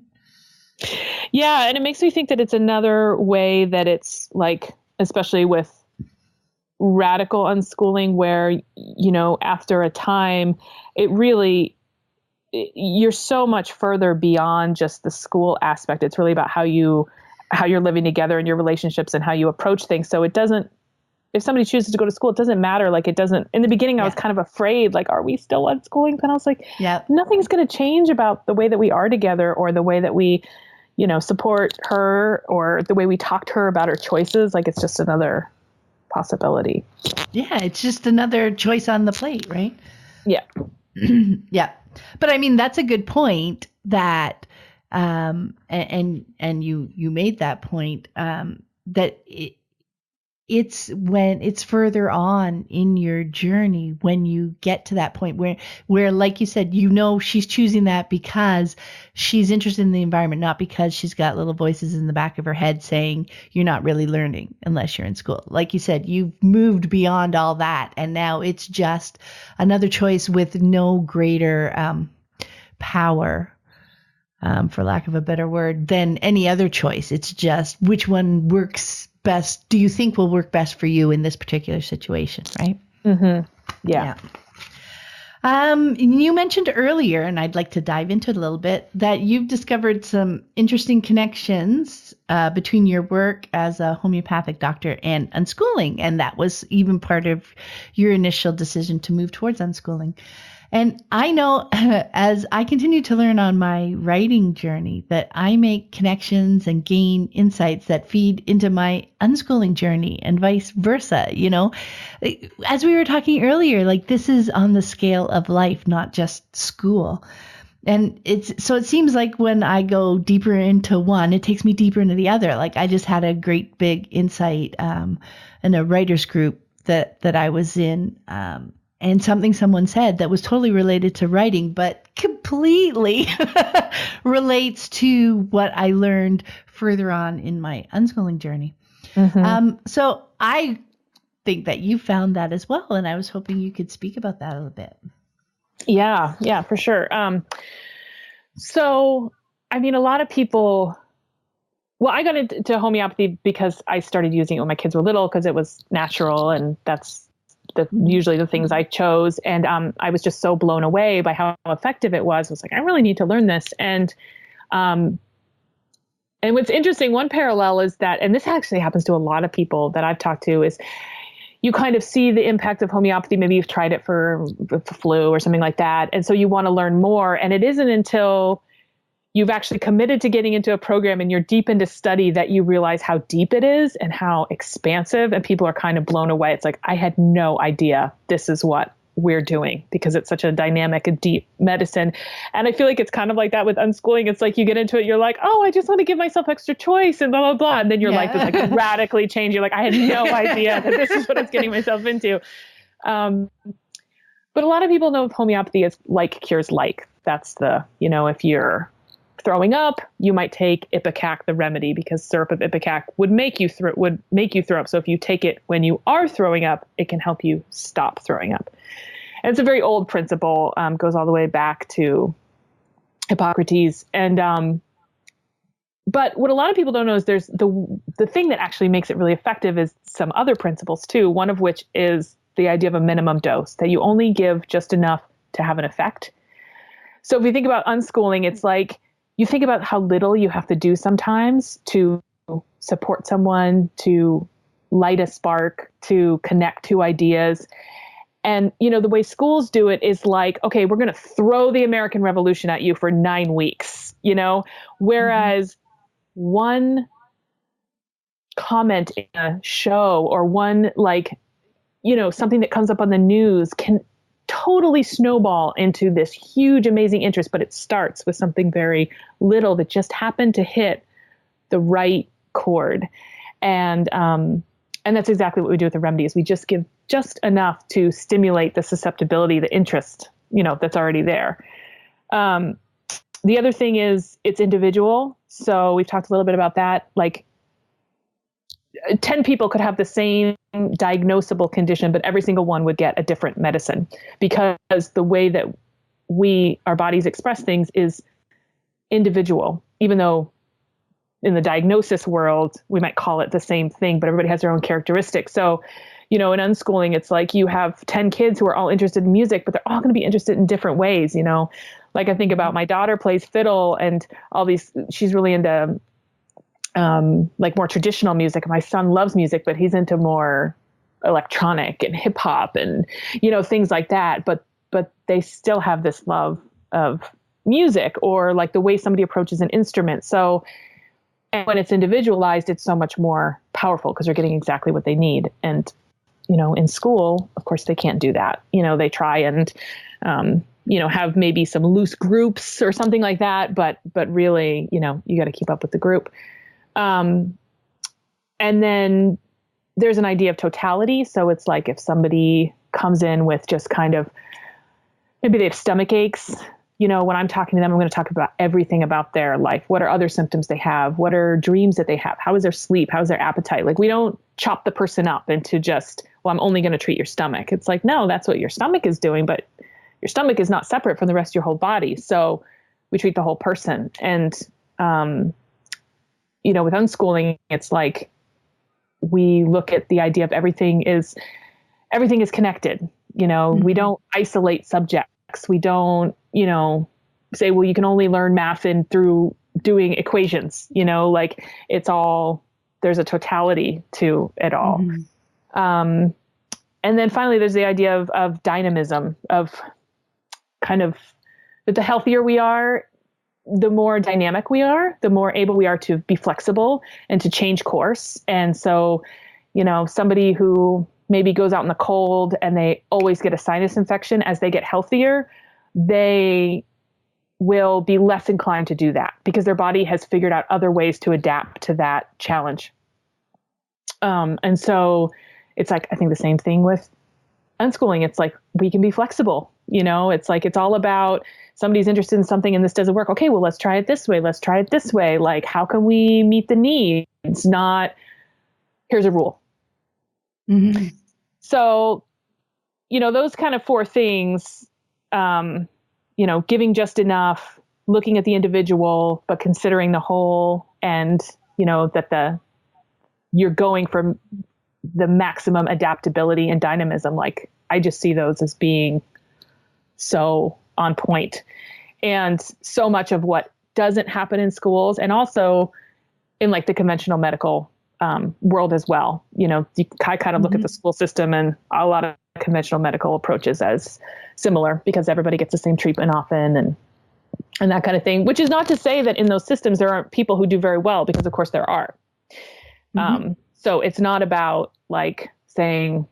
Yeah, and it makes me think that it's another way that it's like, especially with radical unschooling, where, after a time, it really you're so much further beyond just the school aspect. It's really about how you're living together in your relationships and how you approach things. So it doesn't, if somebody chooses to go to school, it doesn't matter. Like, it doesn't, in the beginning, I was kind of afraid, like, are we still unschooling? And I was like, nothing's going to change about the way that we are together or the way that we, support her or the way we talk to her about her choices. Like, it's just another possibility. Yeah. It's just another choice on the plate, right? Yeah. Yeah. But I mean, that's a good point that, and you made that point, that it's when it's further on in your journey when you get to that point where, like you said, she's choosing that because she's interested in the environment, not because she's got little voices in the back of her head saying you're not really learning unless you're in school. Like you said, you've moved beyond all that, and now it's just another choice with no greater power, for lack of a better word, than any other choice. It's just which one works best, do you think will work best for you in this particular situation, right? Mm-hmm. Yeah. You mentioned earlier, and I'd like to dive into it a little bit, that you've discovered some interesting connections between your work as a homeopathic doctor and unschooling, and that was even part of your initial decision to move towards unschooling. And I know as I continue to learn on my writing journey that I make connections and gain insights that feed into my unschooling journey and vice versa. As we were talking earlier, like, this is on the scale of life, not just school. And it seems like when I go deeper into one, it takes me deeper into the other. Like, I just had a great big insight in a writers group that I was in, and something someone said that was totally related to writing, but completely relates to what I learned further on in my unschooling journey. Mm-hmm. So I think that you found that as well, and I was hoping you could speak about that a little bit. Yeah, for sure. So, I mean, a lot of people, well, I got into homeopathy because I started using it when my kids were little because it was natural, and that's usually the things I chose. And I was just so blown away by how effective it was. I was like, I really need to learn this. And what's interesting, one parallel is that, and this actually happens to a lot of people that I've talked to, is you kind of see the impact of homeopathy. Maybe you've tried it for flu or something like that. And so you want to learn more. And it isn't until you've actually committed to getting into a program and you're deep into study that you realize how deep it is and how expansive, and people are kind of blown away. It's like, I had no idea this is what we're doing, because it's such a dynamic and deep medicine. And I feel like it's kind of like that with unschooling. It's like you get into it, you're like, oh, I just want to give myself extra choice and blah, blah, blah. And then your life is like radically changed. You're like, I had no idea that this is what I was getting myself into. But a lot of people know of homeopathy as like cures like. That's the, if you're throwing up, you might take ipecac, the remedy, because syrup of ipecac would make you throw up. So if you take it when you are throwing up, it can help you stop throwing up. And it's a very old principle, goes all the way back to Hippocrates. And but what a lot of people don't know is there's the thing that actually makes it really effective is some other principles too. One of which is the idea of a minimum dose, that you only give just enough to have an effect. So if we think about unschooling, it's like, you think about how little you have to do sometimes to support someone, to light a spark, to connect two ideas. And, the way schools do it is like, okay, we're going to throw the American Revolution at you for 9 weeks, whereas one comment in a show or one, something that comes up on the news can totally snowball into this huge, amazing interest, but it starts with something very little that just happened to hit the right chord. And that's exactly what we do with the remedies. We just give just enough to stimulate the susceptibility, the interest, that's already there. The other thing is it's individual. So we've talked a little bit about that. Like 10 people could have the same diagnosable condition, but every single one would get a different medicine, because the way that our bodies express things is individual, even though in the diagnosis world, we might call it the same thing, but everybody has their own characteristics. So, in unschooling, it's like you have 10 kids who are all interested in music, but they're all going to be interested in different ways, Like I think about my daughter plays fiddle and she's really into like more traditional music. My son loves music, but he's into more electronic and hip hop and, things like that. But they still have this love of music or like the way somebody approaches an instrument. So, and when it's individualized, it's so much more powerful because they're getting exactly what they need. And, in school, of course, they can't do that. They try and, have maybe some loose groups or something like that. But really, you got to keep up with the group. And then there's an idea of totality. So it's like if somebody comes in with just kind of, maybe they have stomach aches, when I'm talking to them, I'm going to talk about everything about their life. What are other symptoms they have? What are dreams that they have? How is their sleep? How is their appetite? Like, we don't chop the person up into just, well, I'm only going to treat your stomach. It's like, no, that's what your stomach is doing, but your stomach is not separate from the rest of your whole body. So we treat the whole person. And, with unschooling, it's like we look at the idea of everything is connected. Mm-hmm. We don't isolate subjects. We don't, say, well, you can only learn math through doing equations, like it's all, there's a totality to it all. Mm-hmm. And then finally, there's the idea of dynamism, of kind of that the healthier we are, the more dynamic we are, the more able we are to be flexible and to change course. And so, somebody who maybe goes out in the cold and they always get a sinus infection, as they get healthier, they will be less inclined to do that because their body has figured out other ways to adapt to that challenge. And so it's like, I think the same thing with unschooling. It's like, we can be flexible, it's like, it's all about somebody's interested in something and this doesn't work. Okay, well, let's try it this way. Let's try it this way. Like, how can we meet the needs? Not, here's a rule. Mm-hmm. So, those kind of four things, giving just enough, looking at the individual, but considering the whole, and, that you're going for the maximum adaptability and dynamism. Like, I just see those as being so on point. And so much of what doesn't happen in schools, and also in like the conventional medical world as well. I kind of look at the school system and a lot of conventional medical approaches as similar because everybody gets the same treatment often and that kind of thing, which is not to say that in those systems there aren't people who do very well, because of course there are. Mm-hmm. So it's not about like saying,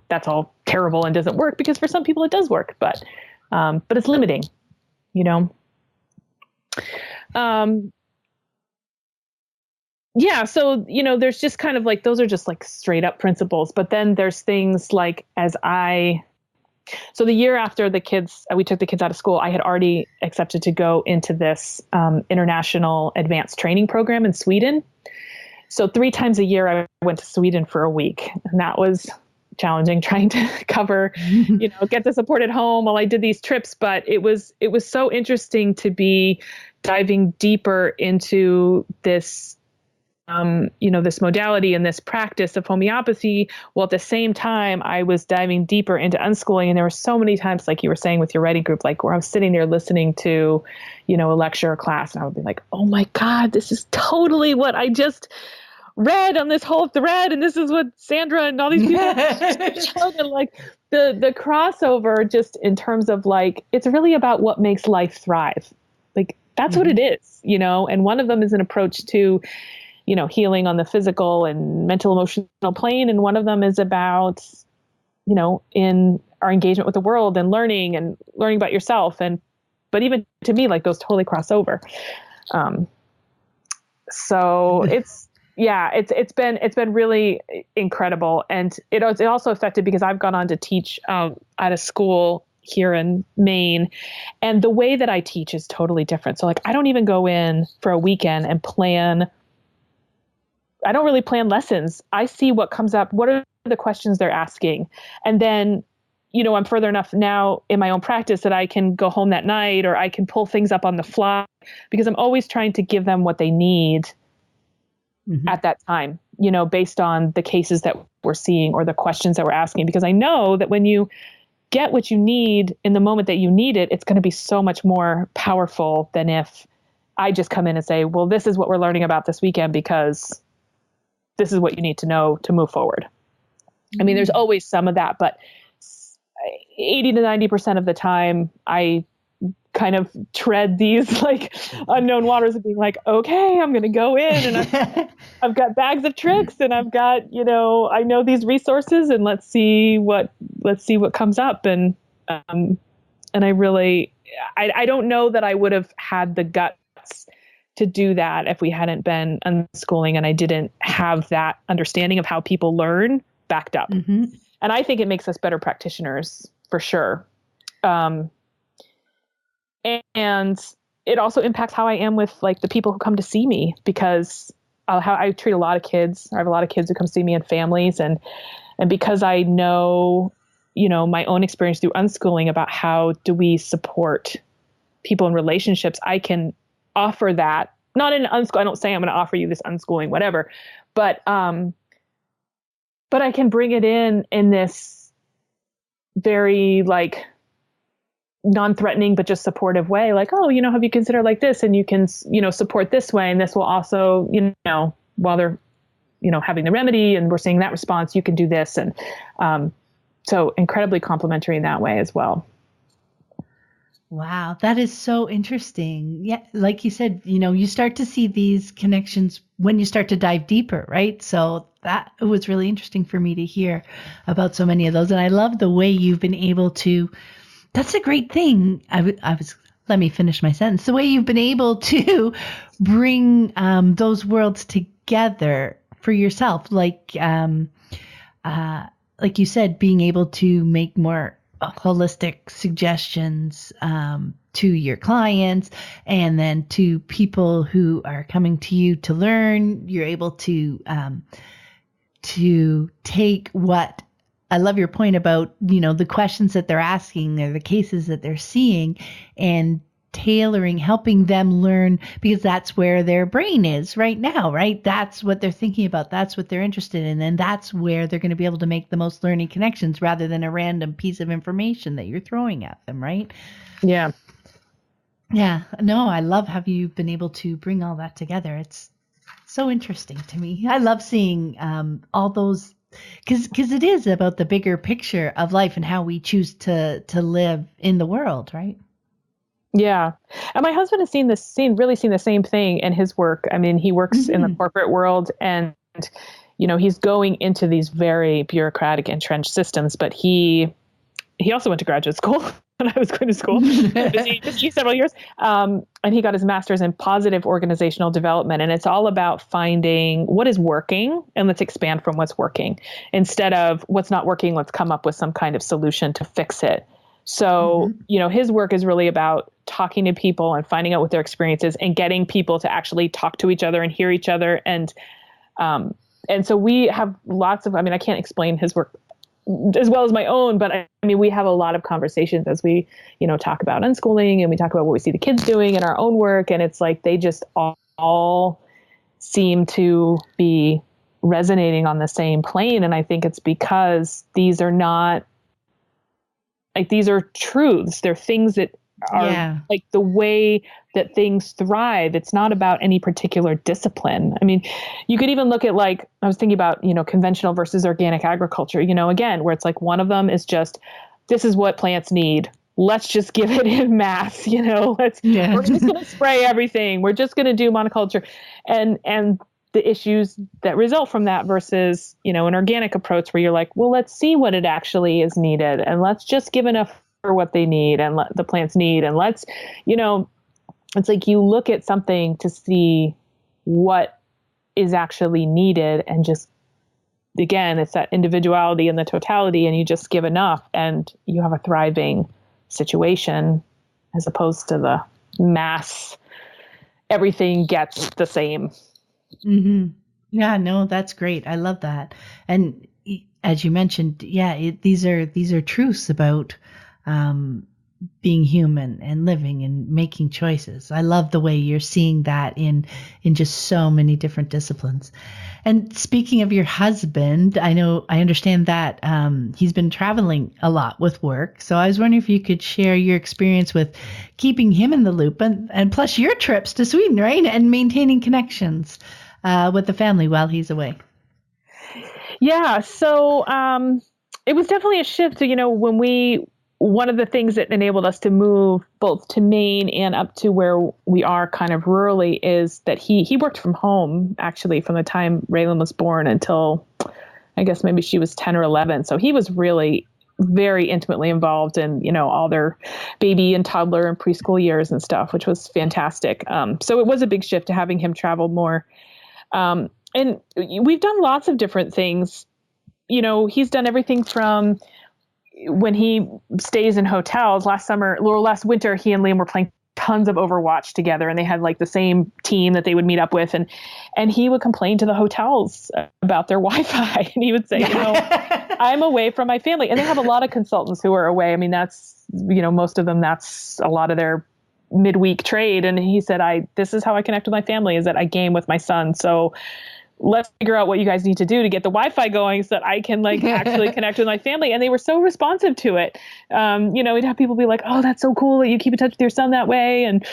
that's all terrible and doesn't work, because for some people it does work, but it's limiting, Yeah. So, there's just kind of like, those are just like straight up principles. But then there's things like, so the year after we took the kids out of school, I had already accepted to go into this international advanced training program in Sweden. So 3 times a year I went to Sweden for a week, and that was challenging, trying to cover, get the support at home while I did these trips. But it was so interesting to be diving deeper into this, this modality and this practice of homeopathy, while at the same time I was diving deeper into unschooling. And there were so many times, like you were saying with your writing group, like where I was sitting there listening to, a lecture or class, and I would be like, oh my God, this is totally what I just read on this whole thread. And this is what Sandra and all these people and like the crossover, just in terms of like, it's really about what makes life thrive. Like, that's what it is, and one of them is an approach to, healing on the physical and mental, emotional plane. And one of them is about, in our engagement with the world and learning about yourself. But even to me, like, those totally cross over. So it's been really incredible. And it also affected, because I've gone on to teach at a school here in Maine, and the way that I teach is totally different. So like, I don't even go in for a weekend and I don't really plan lessons. I see what comes up. What are the questions they're asking? And then, I'm further enough now in my own practice that I can go home that night, or I can pull things up on the fly, because I'm always trying to give them what they need at that time, based on the cases that we're seeing or the questions that we're asking, because I know that when you get what you need in the moment that you need it, it's going to be so much more powerful than if I just come in and say, well, this is what we're learning about this weekend because this is what you need to know to move forward. I mean, there's always some of that, but 80 to 90% of the time I kind of tread these like unknown waters of being like, okay, I'm going to go in and I've got bags of tricks and I've got, I know these resources and let's see what comes up. And I really, I don't know that I would have had the guts to do that if we hadn't been unschooling and I didn't have that understanding of how people learn backed up. Mm-hmm. And I think it makes us better practitioners for sure. And it also impacts how I am with like the people who come to see me, because I treat a lot of kids. I have a lot of kids who come see me and families. And because I know, my own experience through unschooling about how do we support people in relationships, I can offer that, not in unschooling. I don't say I'm going to offer you this unschooling, whatever, but I can bring it in this very like non-threatening, but just supportive way. Like, oh, have you considered like this? And you can, support this way. And this will also, while they're, having the remedy and we're seeing that response, you can do this. And so incredibly complimentary in that way as well. Wow, that is so interesting. Yeah, like you said, you start to see these connections when you start to dive deeper, right? So that was really interesting for me to hear about so many of those. And I love the way you've been able to, that's a great thing. Let me finish my sentence. The way you've been able to bring those worlds together for yourself, like you said, being able to make more holistic suggestions to your clients, and then to people who are coming to you to learn. You're able to take what, I love your point about, the questions that they're asking or the cases that they're seeing, and tailoring, helping them learn, because that's where their brain is right now, right? That's what they're thinking about. That's what they're interested in. And that's where they're going to be able to make the most learning connections rather than a random piece of information that you're throwing at them, right? Yeah. Yeah. No, I love how you've been able to bring all that together. It's so interesting to me. I love seeing all those, because it is about the bigger picture of life and how we choose to live in the world, right? Yeah. And my husband has really seen the same thing in his work. I mean, he works in the corporate world and, he's going into these very bureaucratic, entrenched systems, but he also went to graduate school when I was going to school, busy several years. And he got his master's in positive organizational development. And it's all about finding what is working and let's expand from what's working. Instead of what's not working, let's come up with some kind of solution to fix it. So, his work is really about talking to people and finding out what their experience is and getting people to actually talk to each other and hear each other. And so we have lots of, I can't explain his work as well as my own, but we have a lot of conversations as we, talk about unschooling and we talk about what we see the kids doing in our own work. And it's like, they just all seem to be resonating on the same plane. And I think it's because these are not, like, these are truths. They're things that are like the way that things thrive. It's not about any particular discipline. You could even look at, like, I was thinking about, conventional versus organic agriculture, again, where it's like one of them is just, this is what plants need. Let's just give it in mass, we're just going to spray everything. We're just going to do monoculture. And the issues that result from that versus, an organic approach where you're like, well, let's see what it actually is needed. And let's just give enough for what they need and the plants need. And let's, it's like you look at something to see what is actually needed. And just, again, it's that individuality and the totality, and you just give enough and you have a thriving situation, as opposed to the mass, everything gets the same. Mm-hmm. Yeah, no, that's great. I love that. And as you mentioned, these are truths about being human and living and making choices. I love the way you're seeing that in just so many different disciplines. And speaking of your husband, I understand that he's been traveling a lot with work. So I was wondering if you could share your experience with keeping him in the loop and plus your trips to Sweden, right? And maintaining connections with the family while he's away. Yeah. So it was definitely a shift. One of the things that enabled us to move both to Maine and up to where we are kind of rurally is that he worked from home actually from the time Raylan was born until I guess maybe she was 10 or 11. So he was really very intimately involved in, all their baby and toddler and preschool years and stuff, which was fantastic. So it was a big shift to having him travel more. And we've done lots of different things. He's done everything from when he stays in hotels last winter, he and Liam were playing tons of Overwatch together, and they had like the same team that they would meet up with. And he would complain to the hotels about their Wi-Fi. And he would say, I'm away from my family. And they have a lot of consultants who are away. I mean, that's, most of them, that's a lot of their midweek trade. And he said, this is how I connect with my family, is that I game with my son. So let's figure out what you guys need to do to get the Wi-Fi going so that I can actually connect with my family. And they were so responsive to it. We'd have people be like, oh, that's so cool that you keep in touch with your son that way. And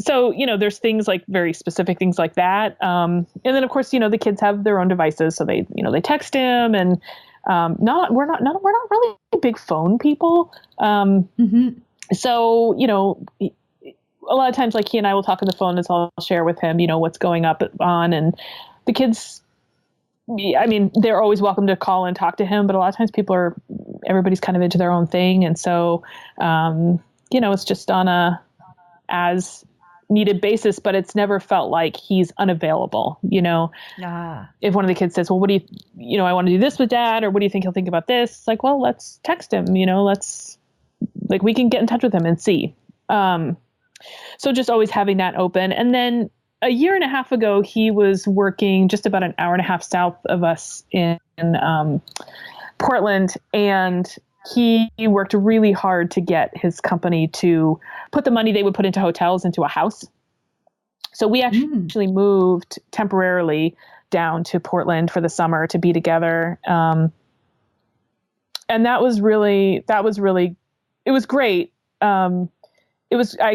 so, there's things like very specific things like that. And then of course, the kids have their own devices. So they text him and we're not really big phone people. So, a lot of times, like he and I will talk on the phone, and so I'll share with him, what's going on. And the kids, I mean, they're always welcome to call and talk to him, but a lot of times everybody's kind of into their own thing. And so, it's just on a as needed basis, but it's never felt like he's unavailable. If one of the kids says, well, what do you, I want to do this with dad, or what do you think he'll think about this? It's like, well, let's text him, we can get in touch with him and see. So just always having that open. And then a year and a half ago, he was working just about an hour and a half south of us in Portland. And he worked really hard to get his company to put the money they would put into hotels into a house. So we actually moved temporarily down to Portland for the summer to be together. And that was really, it was great. I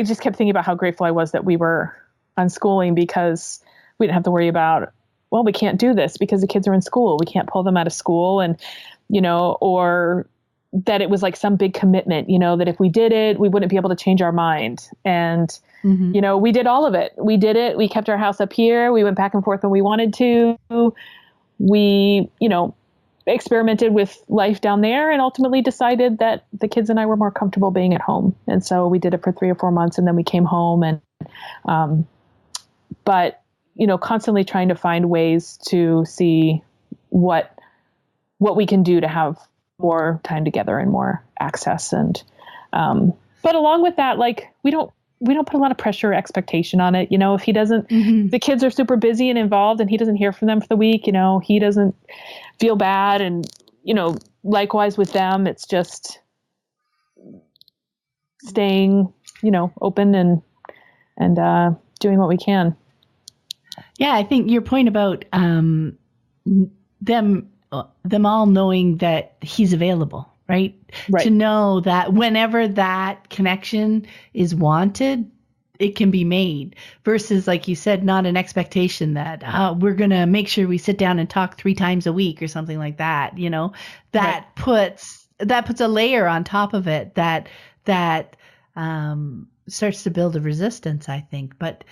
just kept thinking about how grateful I was that we were unschooling, because we didn't have to worry about, well, we can't do this because the kids are in school. We can't pull them out of school. And, or that it was like some big commitment, that if we did it, we wouldn't be able to change our mind. And, we did all of it. We did it. We kept our house up here. We went back and forth when we wanted to. We, experimented with life down there and ultimately decided that the kids and I were more comfortable being at home. And so we did it for 3 or 4 months, and then we came home and, but, constantly trying to find ways to see what we can do to have more time together and more access. And, but along with that, we don't put a lot of pressure or expectation on it. If he doesn't, the kids are super busy and involved and he doesn't hear from them for the week, he doesn't feel bad. And, likewise with them, it's just staying, open and doing what we can. Yeah. I think your point about, them all knowing that he's available. Right? To know that whenever that connection is wanted, it can be made, versus, like you said, not an expectation that we're going to make sure we sit down and talk 3 times a week or something like that. That puts a layer on top of it that starts to build a resistance, I think. But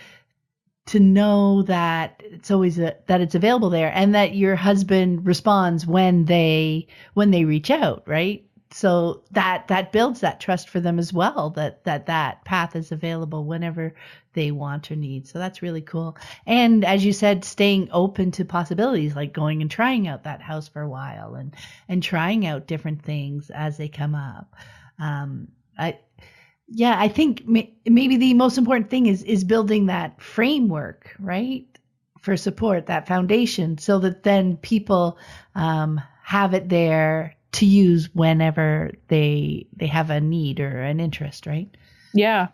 to know that it's always that it's available there, and that your husband responds when they reach out, right? So that builds that trust for them as well, that path is available whenever they want or need. So that's really cool. And as you said, staying open to possibilities, like going and trying out that house for a while and trying out different things as they come up. I think maybe the most important thing is building that framework, right, for support, that foundation, so that then people have it there to use whenever they have a need or an interest, right? Yeah.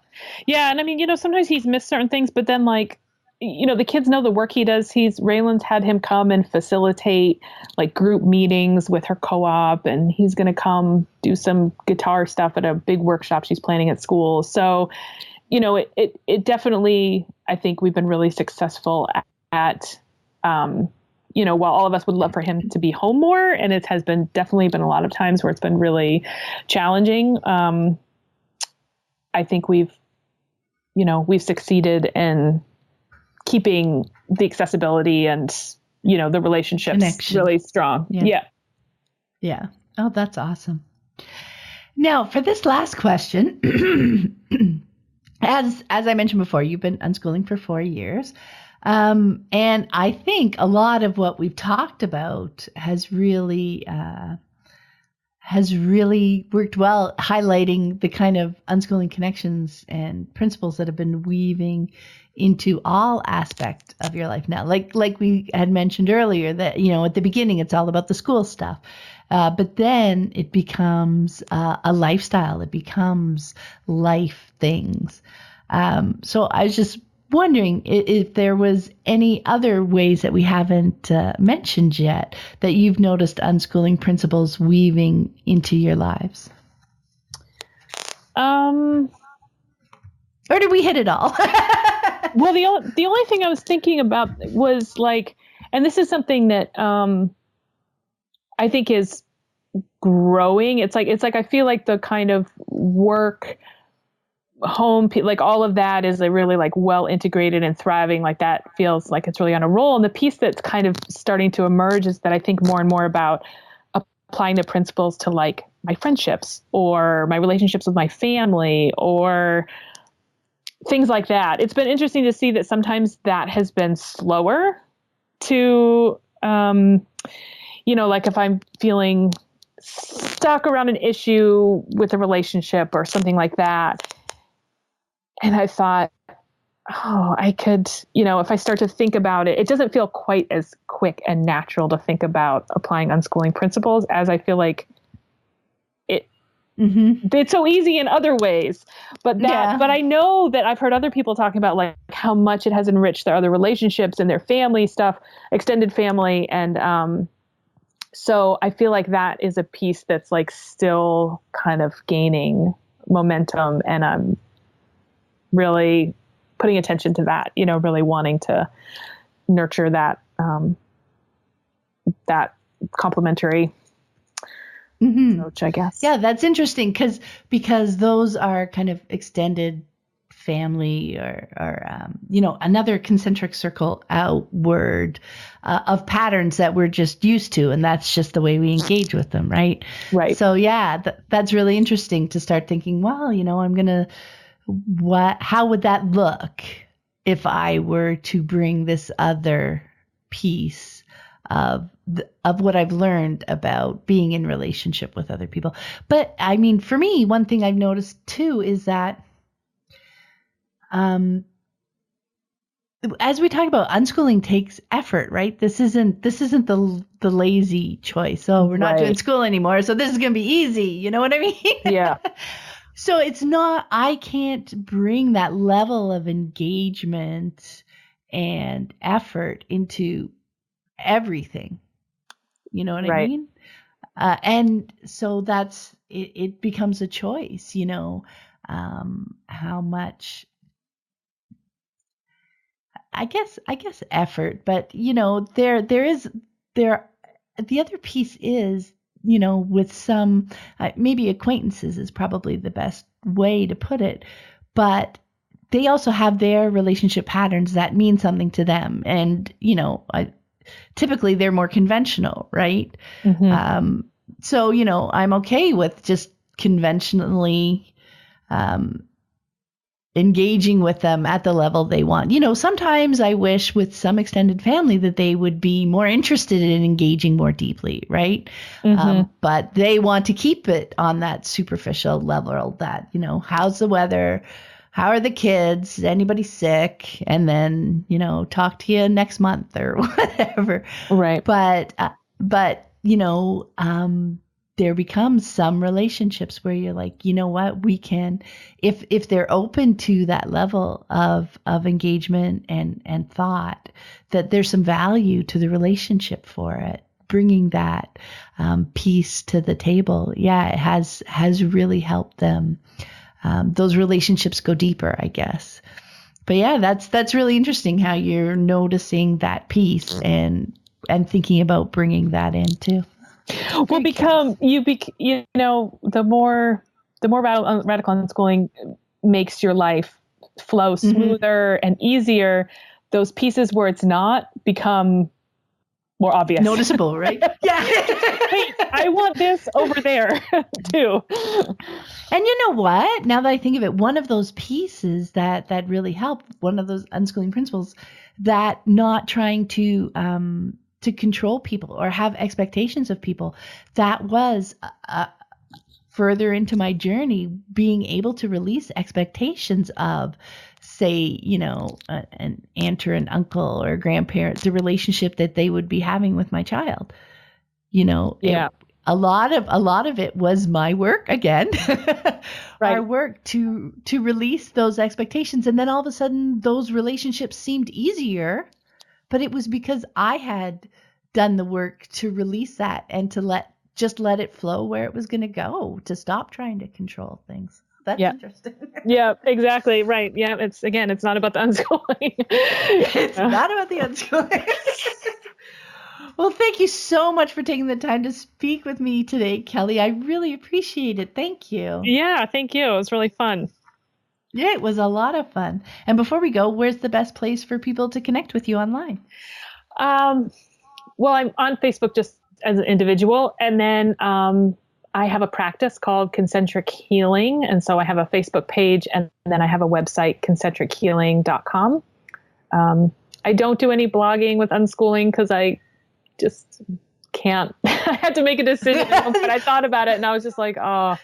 Yeah. And I mean, sometimes he's missed certain things, but then like, the kids know the work he does. Raylan's had him come and facilitate like group meetings with her co-op, and he's going to come do some guitar stuff at a big workshop she's planning at school. So, it definitely, I think we've been really successful at while all of us would love for him to be home more, and it has definitely been a lot of times where it's been really challenging. I think we've succeeded in keeping the accessibility and, the relationships connection really strong. Yeah. Yeah. Oh, that's awesome. Now for this last question, as I mentioned before, you've been unschooling for 4 years. And I think a lot of what we've talked about has really worked well, highlighting the kind of unschooling connections and principles that have been weaving into all aspects of your life now. Like we had mentioned earlier that, at the beginning, it's all about the school stuff. But then it becomes a lifestyle. It becomes life things. So I was just wondering if there was any other ways that we haven't mentioned yet that you've noticed unschooling principles weaving into your lives. Or did we hit it all? Well, the only thing I was thinking about was like, and this is something that I think is growing. It's like I feel like the kind of work, home, like all of that is a really like well integrated and thriving. Like that feels like it's really on a roll. And the piece that's kind of starting to emerge is that I think more and more about applying the principles to like my friendships or my relationships with my family or things like that. It's been interesting to see that sometimes that has been slower to, like if I'm feeling stuck around an issue with a relationship or something like that. And I thought, I could, if I start to think about it, it doesn't feel quite as quick and natural to think about applying unschooling principles as I feel like it's so easy in other ways, but I know that I've heard other people talking about like how much it has enriched their other relationships and their family stuff, extended family. And, so I feel like that is a piece that's like still kind of gaining momentum, and I'm really putting attention to that, really wanting to nurture that, that complementary approach, I guess. Yeah, that's interesting because those are kind of extended family or another concentric circle outward of patterns that we're just used to, and that's just the way we engage with them, right? Right. So yeah, that's really interesting to start thinking, well, how would that look if I were to bring this other piece of what I've learned about being in relationship with other people. But I mean, for me, one thing I've noticed too is that as we talk about, unschooling takes effort, right? This isn't the lazy choice. Oh, we're not doing school anymore, so this is going to be easy. You know what I mean? Yeah. So it's not, I can't bring that level of engagement and effort into everything. You know what I mean? And so it becomes a choice, how much, I guess effort, but the other piece is, with some, maybe acquaintances is probably the best way to put it, but they also have their relationship patterns that mean something to them. And, typically they're more conventional, right? Mm-hmm. So, I'm okay with just conventionally, engaging with them at the level they want. Sometimes I wish with some extended family that they would be more interested in engaging more deeply, right? Mm-hmm. But they want to keep it on that superficial level that, how's the weather? How are the kids? Is anybody sick? And then, talk to you next month or whatever. Right. But there becomes some relationships where you're like, you know what, we can, if they're open to that level of engagement and thought, that there's some value to the relationship for it, bringing that piece to the table. Yeah, it has really helped them. Those relationships go deeper, I guess. But yeah, that's really interesting how you're noticing that piece and thinking about bringing that in too. Well, the more radical unschooling makes your life flow smoother and easier, those pieces where it's not become more obvious. Noticeable, right? Yeah. Hey, I want this over there too. And you know what? Now that I think of it, one of those pieces that really helped, one of those unschooling principles, that not trying to control people or have expectations of people, that was further into my journey, being able to release expectations of, say, an aunt or an uncle or a grandparent, the relationship that they would be having with my child. A lot of it was my work again, right. Our work to release those expectations. And then all of a sudden those relationships seemed easier, but it was because I had done the work to release that and to let it flow where it was going to go, to stop trying to control things. That's interesting. Yeah, exactly. Right. Yeah. It's not about the unschooling. It's not about the unschooling. Well, thank you so much for taking the time to speak with me today, Kelly. I really appreciate it. Thank you. Yeah, thank you. It was really fun. Yeah, it was a lot of fun. And before we go, where's the best place for people to connect with you online? Well, I'm on Facebook just as an individual. And then I have a practice called Concentric Healing. And so I have a Facebook page, and then I have a website, concentrichealing.com. I don't do any blogging with unschooling because I just can't. I had to make a decision, but I thought about it and I was just like, I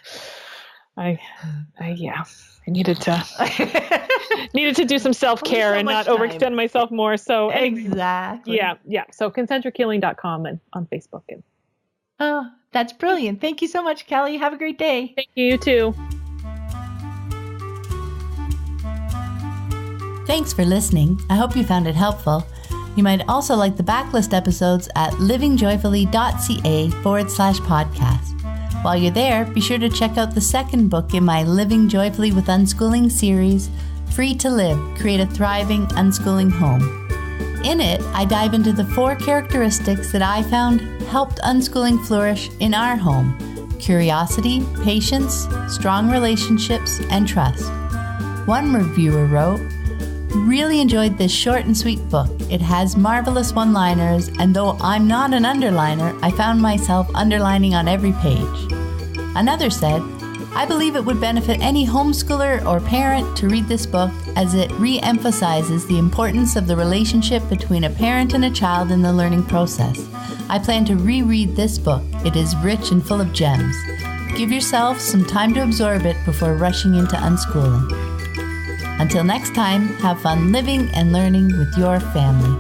needed to do some self-care and not overextend myself more. So exactly. Yeah. So concentrichealing.com and on Facebook. Oh, that's brilliant. Thank you so much, Kelly. Have a great day. Thank you. You too. Thanks for listening. I hope you found it helpful. You might also like the backlist episodes at livingjoyfully.ca/podcast. While you're there, be sure to check out the second book in my Living Joyfully with Unschooling series, Free to Live, Create a Thriving Unschooling Home. In it, I dive into the 4 characteristics that I found helped unschooling flourish in our home: curiosity, patience, strong relationships, and trust. One reviewer wrote, "Really enjoyed this short and sweet book. It has marvelous one-liners, and though I'm not an underliner, I found myself underlining on every page." Another said, "I believe it would benefit any homeschooler or parent to read this book, as it re-emphasizes the importance of the relationship between a parent and a child in the learning process. I plan to reread this book. It is rich and full of gems. Give yourself some time to absorb it before rushing into unschooling." Until next time, have fun living and learning with your family.